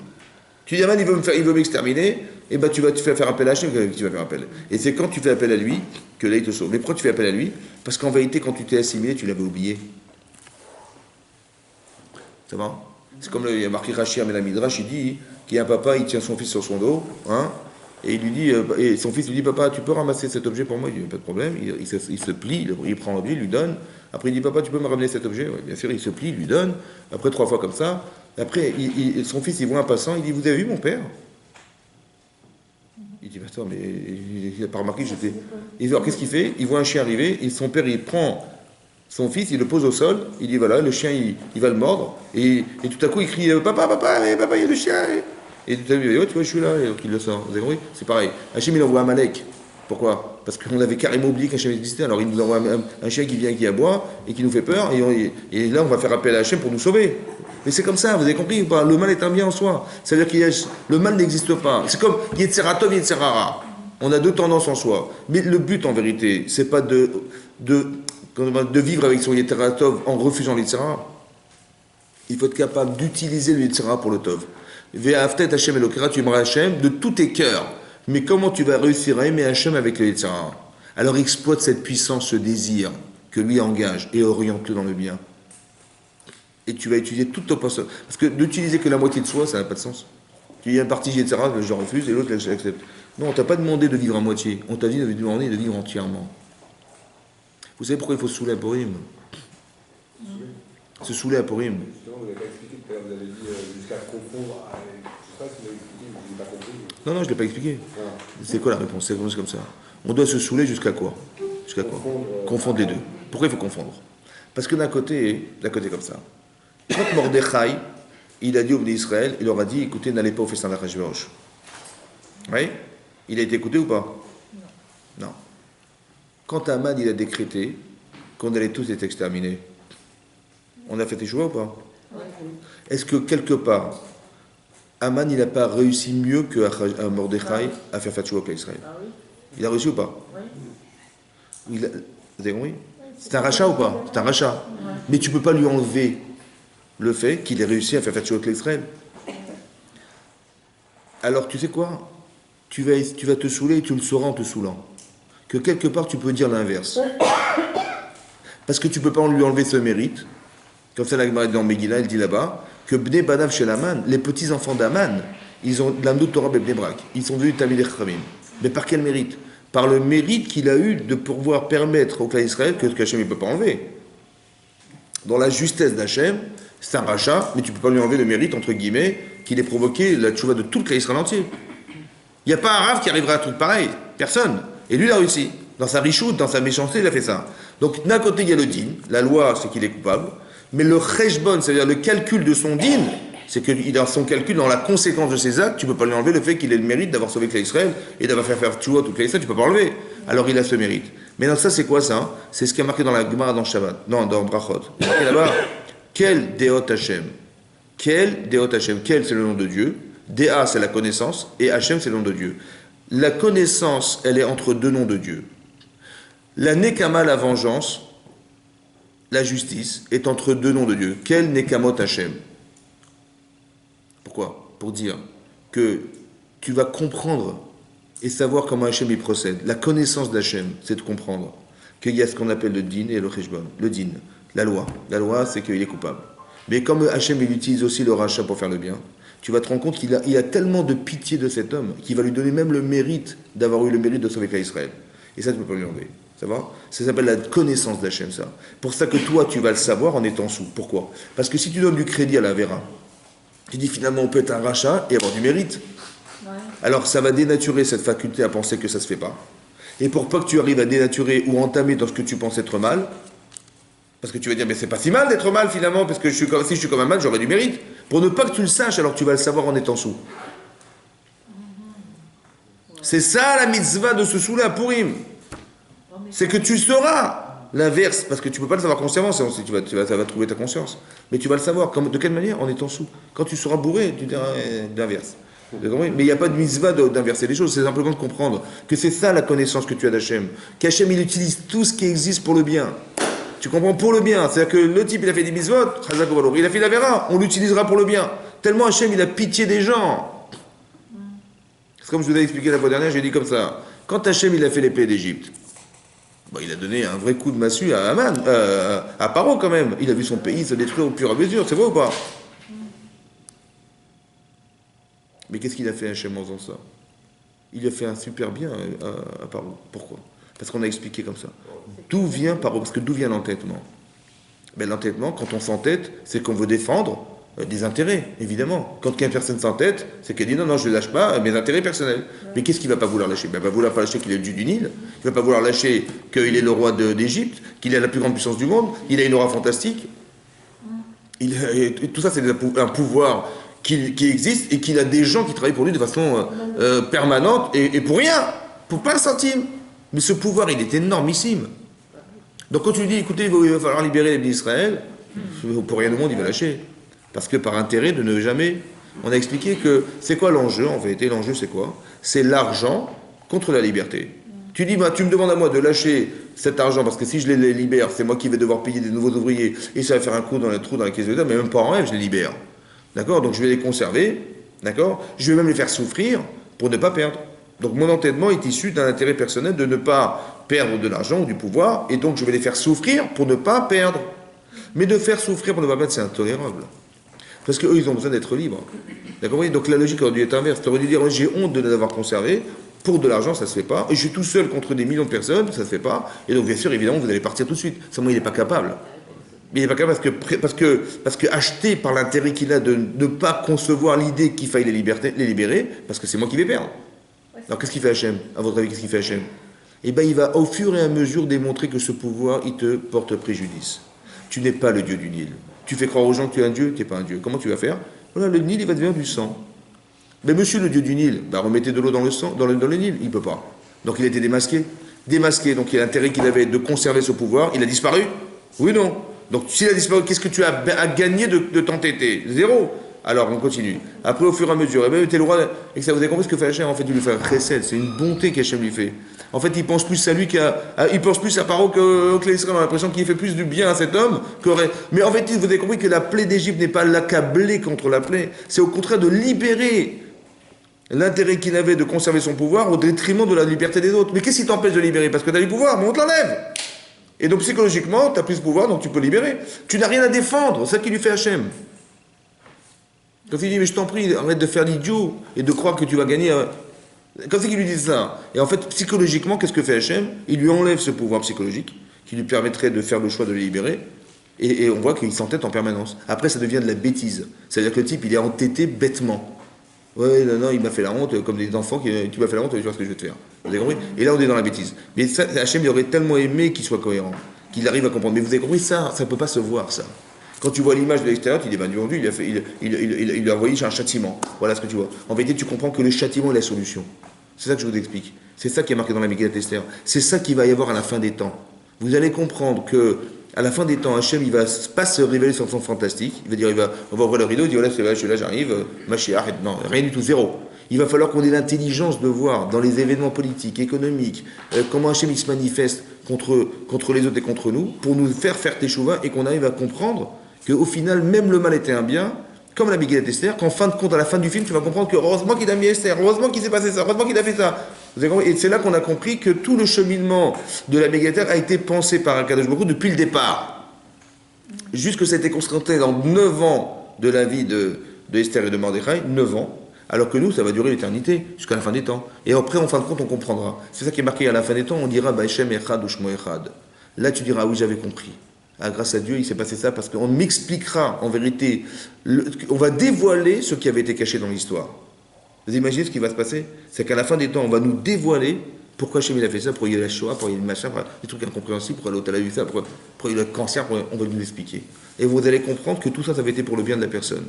Tu dis, Aman, il veut m'exterminer, et ben tu vas faire appel à Hachem, tu vas faire appel. Et c'est quand tu fais appel à lui, que là il te sauve. Mais pourquoi tu fais appel à lui? Parce qu'en vérité, quand tu t'es assimilé, tu l'avais oublié. Ça va? C'est comme il y a marqué Rashi Amel Midrash, il dit qu'il y a un papa, il tient son fils sur son dos, hein, Et il lui dit, et son fils lui dit, papa, tu peux ramasser cet objet pour moi? Il dit, pas de problème. Il se plie, il prend l'objet, il lui donne. Après, il dit, papa, tu peux me ramener cet objet? Oui, bien sûr, il se plie, il lui donne. Après, 3 fois comme ça. Après, son fils, il voit un passant, il dit, vous avez vu mon père? Il dit, attends, mais il n'a pas remarqué que j'étais. Il dit, alors qu'est-ce qu'il fait? Il voit un chien arriver, et son père, il prend son fils, il le pose au sol, il dit, voilà, le chien, il va le mordre. Et tout à coup, il crie, papa, papa, papa, il y a le chien. Et tout à coup, il dit, oh, tu vois, je suis là, et donc il le sort. Vous avez compris? C'est pareil. Hachem, il envoie Amalek. Pourquoi? Parce qu'on avait carrément oublié qu'Hachem existait. Alors il nous envoie un chien qui vient, qui aboie, et qui nous fait peur, et là, on va faire appel à Hachem pour nous sauver. Mais c'est comme ça, vous avez compris ou pas? Le mal est un bien en soi. C'est-à-dire que le mal n'existe pas. C'est comme Yetzera Tov, Yetzera Ra. On a 2 tendances en soi. Mais le but, en vérité, c'est pas de vivre avec son Yetzera Tov en refusant l'Yetzera. Il faut être capable d'utiliser le Yetzera pour le Tov. Ve'aftet Hachem Elokera, tu aimeras Hachem de tous tes cœurs. Mais comment tu vas réussir à aimer Hachem avec le Yetzera? Alors exploite cette puissance, ce désir que lui engage et oriente-le dans le bien. Et tu vas utiliser toute ton poste. Parce que d'utiliser que la moitié de soi, ça n'a pas de sens. Tu dis une partie Yetzera, je refuse, et l'autre, je l'accepte. Non, on t'a pas demandé de vivre à moitié. On t'a dit de demander de vivre entièrement. Vous savez pourquoi il faut se saouler à Purim? Se saouler à Purim.
Justement, vous n'avez pas expliqué tout à l'heure, vous avez dit jusqu'à confondre. Je ne sais pas si vous l'avez expliqué, je n'ai pas compris.
Non, je ne l'ai pas expliqué.
Ah.
C'est quoi la réponse? C'est comme ça. On doit se saouler jusqu'à quoi? Jusqu'à quoi? Confondre les deux. Pourquoi il faut confondre? Parce que d'un côté comme ça. Quand Mordechai, il a dit au peuple d'Israël, il leur a dit, écoutez, n'allez pas au festin d'Achashverosh. Oui? Il a été écouté ou pas? Non. Quand Haman, il a décrété qu'on allait tous être exterminés, on a fait échouer ou pas? Est-ce que quelque part, Haman, il n'a pas réussi mieux que Mordechai à faire Fatchoua avec Israël? Il a réussi ou pas? Vous avez compris? C'est un rachat ou pas? C'est un rachat. Mais tu ne peux pas lui enlever le fait qu'il ait réussi à faire Fatchoua avec Israël. Alors, tu sais quoi? Tu vas te saouler et tu le sauras en te saoulant. Que quelque part, tu peux dire l'inverse. Parce que tu ne peux pas lui enlever ce mérite. Comme ça, la Gemara dans Megillah, elle dit là-bas, que Bnei Banav Shel Haman, les petits-enfants d'Aman, ils ont l'Amdut Torah Bebnei Brak. Ils sont devenus Talmidei Chachamim. Mais par quel mérite? Par le mérite qu'il a eu de pouvoir permettre au clan d'Israël que Hachem ne peut pas enlever. Dans la justesse d'Hachem, c'est un rachat, mais tu ne peux pas lui enlever le mérite, entre guillemets, qu'il ait provoqué la tchouva de tout le clan d'Israël entier. Il n'y a pas un rave qui arrivera à un truc pareil. Personne. Et lui, il a réussi. Dans sa richoute, dans sa méchanceté, il a fait ça. Donc, d'un côté, il y a le din. La loi, c'est qu'il est coupable. Mais le cheshbon, c'est-à-dire le calcul de son din, c'est qu'il a son calcul dans la conséquence de ses actes, tu ne peux pas lui enlever le fait qu'il ait le mérite d'avoir sauvé Israël et d'avoir fait faire tchouva tout Israël, tu ne peux pas enlever. Alors il a ce mérite. Mais non, ça c'est quoi ça? C'est ce qui est marqué dans la Gemara dans Shabbat, non, dans Brachot. Il est marqué là-bas, quel Deot Hashem? Quel Deot Hashem? Quel c'est le nom de Dieu? Dea c'est la connaissance et Hashem c'est le nom de Dieu. La connaissance, elle est entre 2 noms de Dieu. La Nekama, la vengeance, la justice, est entre 2 noms de Dieu. Quel Nekamot Hashem? Pourquoi? Pour dire que tu vas comprendre et savoir comment Hachem y procède. La connaissance d'Hachem, c'est de comprendre qu'il y a ce qu'on appelle le din et le cheshbon. Le din, la loi. La loi, c'est qu'il est coupable. Mais comme Hachem, il utilise aussi le rachat pour faire le bien, tu vas te rendre compte qu'il a tellement de pitié de cet homme qu'il va lui donner même le mérite d'avoir eu le mérite de sauver Israël. Et ça, tu ne peux pas lui enlever. Ça va? Ça s'appelle la connaissance d'Hachem, ça. Pour ça que toi, tu vas le savoir en étant sous. Pourquoi? Parce que si tu donnes du crédit à la Vera, tu dis finalement on peut être un rachat et avoir du mérite. Ouais. Alors ça va dénaturer cette faculté à penser que ça ne se fait pas. Et pour pas que tu arrives à dénaturer ou entamer dans ce que tu penses être mal, parce que tu vas dire mais c'est pas si mal d'être mal finalement, parce que si je suis comme un mal, j'aurais du mérite. Pour ne pas que tu le saches, alors tu vas le savoir en étant sous. C'est ça la mitzvah de se saouler à Purim. C'est que tu sauras l'inverse, parce que tu ne peux pas le savoir consciemment, ça va trouver ta conscience. Mais tu vas le savoir. De quelle manière? En étant sous. Quand tu seras bourré, tu diras l'inverse. Mais il n'y a pas de mitzvah d'inverser les choses, c'est simplement de comprendre que c'est ça la connaissance que tu as d'Hachem. Qu'Hachem, il utilise tout ce qui existe pour le bien. Tu comprends? Pour le bien. C'est-à-dire que le type, il a fait des mitzvot, il a fait la vera, on l'utilisera pour le bien. Tellement Hachem, il a pitié des gens. C'est comme je vous ai expliqué la fois dernière, j'ai dit comme ça. Quand Hachem, il a fait l'épée d'Égypte, il a donné un vrai coup de massue à Haman, à Paro quand même. Il a vu son pays se détruire au fur et à mesure, c'est vrai ou pas? Mais qu'est-ce qu'il a fait Hachem en faisant ça? il a fait un super bien à Paro. Pourquoi? Parce qu'on a expliqué comme ça. D'où vient Paro? Parce que d'où vient l'entêtement? Ben, l'entêtement, quand on s'entête, c'est qu'on veut défendre des intérêts, évidemment. Quand une personne s'entête, c'est qu'elle dit non, je ne lâche pas mes intérêts personnels. Mais qu'est-ce qu'il ne va pas vouloir lâcher? Ben, il ne va vouloir pas lâcher qu'il est le dieu du Nil, il ne va pas vouloir lâcher qu'il est le roi d'Égypte, qu'il a la plus grande puissance du monde, il a une aura fantastique. Tout ça, c'est un pouvoir qui existe et qu'il a des gens qui travaillent pour lui de façon permanente et pour rien, pour pas un centime. Mais ce pouvoir, il est énormissime. Donc quand tu lui dis, écoutez, il va falloir libérer les bénis d'Israël, pour rien au monde, il va lâcher. Parce que par intérêt de ne jamais... On a expliqué que c'est quoi l'enjeu, en vérité? L'enjeu, c'est quoi? C'est l'argent contre la liberté. Tu dis, tu me demandes à moi de lâcher cet argent, parce que si je les libère, c'est moi qui vais devoir payer des nouveaux ouvriers, et ça va faire un coup dans le trou dans la caisse de l'État, mais même pas en rêve, je les libère. D'accord? Donc je vais les conserver, d'accord? Je vais même les faire souffrir pour ne pas perdre. Donc mon entêtement est issu d'un intérêt personnel de ne pas perdre de l'argent ou du pouvoir, et donc je vais les faire souffrir pour ne pas perdre. Mais de faire souffrir pour ne pas perdre, c'est intolérable. Parce qu'eux, ils ont besoin d'être libres. D'accord? Donc la logique aurait dû être inverse. Tu aurais dû dire, j'ai honte de les avoir conservés, pour de l'argent, ça ne se fait pas, et je suis tout seul contre des millions de personnes, ça ne se fait pas, et donc bien sûr, évidemment, vous allez partir tout de suite. Seulement, il n'est pas capable. Mais il n'est pas capable parce que acheté par l'intérêt qu'il a de ne pas concevoir l'idée qu'il faille les libérer, parce que c'est moi qui vais perdre. Alors qu'est-ce qu'il fait Hachem? À votre avis, qu'est-ce qu'il fait Hachem? Eh bien, il va au fur et à mesure démontrer que ce pouvoir, il te porte préjudice. Tu n'es pas le dieu du Nil. Tu fais croire aux gens que tu es un dieu, tu n'es pas un dieu. Comment tu vas faire? Voilà, le Nil, il va devenir du sang. Mais monsieur le dieu du Nil, remettez de l'eau dans le sang, dans le Nil, il ne peut pas. Donc il a été démasqué. Démasqué, donc il a l'intérêt qu'il avait de conserver ce pouvoir, il a disparu? Oui, non. Donc s'il a disparu, qu'est-ce que tu as gagné de t'entêter? Zéro. Alors on continue. Après, au fur et à mesure, eh bien, t'es le roi, et que ça, vous avez compris ce que fait Hachem? En fait, il lui fait un chesed, c'est une bonté qu'Hachem lui fait. En fait, il pense plus à lui il pense plus à Paro que l'Israël. On a l'impression qu'il fait plus du bien à cet homme qu'aurait. Mais en fait, vous avez compris que la plaie d'Égypte n'est pas l'accabler contre la plaie, c'est au contraire de libérer l'intérêt qu'il avait de conserver son pouvoir au détriment de la liberté des autres. Mais qu'est-ce qui t'empêche de libérer? Parce que tu as du pouvoir, mais on te l'enlève. Et donc psychologiquement, tu as plus de pouvoir, donc tu peux libérer. Tu n'as rien à défendre, c'est ça qui lui fait Hachem. Quand il dit, mais je t'en prie, arrête de faire l'idiot et de croire que tu vas gagner. Quand c'est qu'il lui dit ça? Et en fait, psychologiquement, qu'est-ce que fait Hachem? Il lui enlève ce pouvoir psychologique qui lui permettrait de faire le choix de le libérer. Et on voit qu'il s'entête en permanence. Après, ça devient de la bêtise. C'est-à-dire que le type, il est entêté bêtement. Ouais, non, il m'a fait la honte, comme des enfants, tu m'as fait la honte, tu vois ce que je vais te faire. Vous avez compris? Et là, on est dans la bêtise. Mais ça, Hachem, il aurait tellement aimé qu'il soit cohérent, qu'il arrive à comprendre. Mais vous avez compris, ça ne peut pas se voir, ça. Quand tu vois l'image de l'extérieur, tu dis, ben, du vendu, il a envoyé un châtiment. Voilà ce que tu vois. En vérité, tu comprends que le châtiment est la solution. C'est ça que je vous explique. C'est ça qui est marqué dans la Megillat Esther. C'est ça qu'il va y avoir à la fin des temps. Vous allez comprendre que à la fin des temps, Hachem, il va pas se révéler sur son fantastique. Il va dire, on va ouvrir le rideau, il dit, voilà, je suis là, j'arrive, Mashiach, non, rien du tout, zéro. Il va falloir qu'on ait l'intelligence de voir dans les événements politiques, économiques, comment Hachem il se manifeste contre les autres et contre nous, pour nous faire teshuva et qu'on arrive à comprendre qu'au final, même le mal était un bien, comme la Megillat Esther, qu'en fin de compte, à la fin du film, tu vas comprendre que heureusement qu'il a mis Esther, heureusement qu'il s'est passé ça, heureusement qu'il a fait ça. Et c'est là qu'on a compris que tout le cheminement de la Megillat Esther a été pensé par Akadosh Baruch Hu depuis le départ. Jusque ça a été constaté dans 9 ans de la vie de Esther et de Mordechai, 9 ans, alors que nous, ça va durer l'éternité, jusqu'à la fin des temps. Et après, en fin de compte, on comprendra. C'est ça qui est marqué à la fin des temps, on dira, Ba'Shem Echad ou Shmo Echad. Là, tu diras, oui, j'avais compris. Ah, grâce à Dieu, il s'est passé ça parce qu'on m'expliquera en vérité, on va dévoiler ce qui avait été caché dans l'histoire. Vous imaginez ce qui va se passer? C'est qu'à la fin des temps, on va nous dévoiler pourquoi Hachem il a fait ça, pourquoi il y a la Shoah, pourquoi il y a le machin, des trucs incompréhensibles, pourquoi l'autre a eu ça, pourquoi il y a le cancer, on va nous l'expliquer. Et vous allez comprendre que tout ça, ça avait été pour le bien de la personne.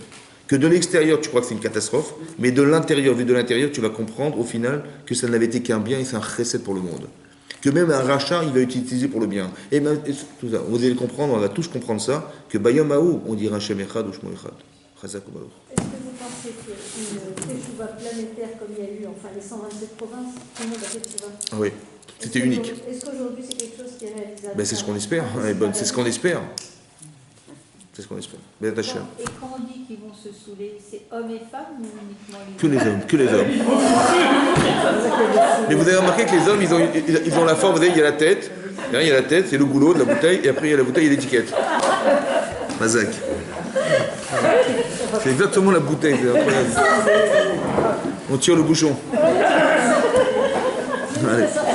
Que de l'extérieur, tu crois que c'est une catastrophe, mais de l'intérieur, vu de l'intérieur, tu vas comprendre au final que ça n'avait été qu'un bien et c'est un chesed pour le monde. Que même un rachat, il va utiliser pour le bien. Et même, tout ça, vous allez comprendre, on va tous comprendre ça, que Bayom Haou, on dira Hachem Echad ou Shmo Echad. Chazak ou Baruch.
Est-ce que vous pensez qu'une teshuva planétaire comme il y a eu, enfin les 127 provinces, tout le monde a fait teshuva?
Oui, c'était unique.
Est-ce qu'aujourd'hui c'est quelque chose qui est réalisable?
Ben, c'est ce qu'on espère, c'est ce qu'on espère. C'est ce qu'on espère.
Et quand on dit qu'ils vont se saouler, c'est hommes et femmes ou uniquement les
Que les hommes, que les hommes. Mais vous avez remarqué que les hommes, ils ont la forme, vous voyez, il y a la tête, c'est le goulot de la bouteille, et après il y a la bouteille et l'étiquette. Mazak. C'est exactement la bouteille, c'est incroyable. On tire le bouchon.
vous
Allez.
faites ça.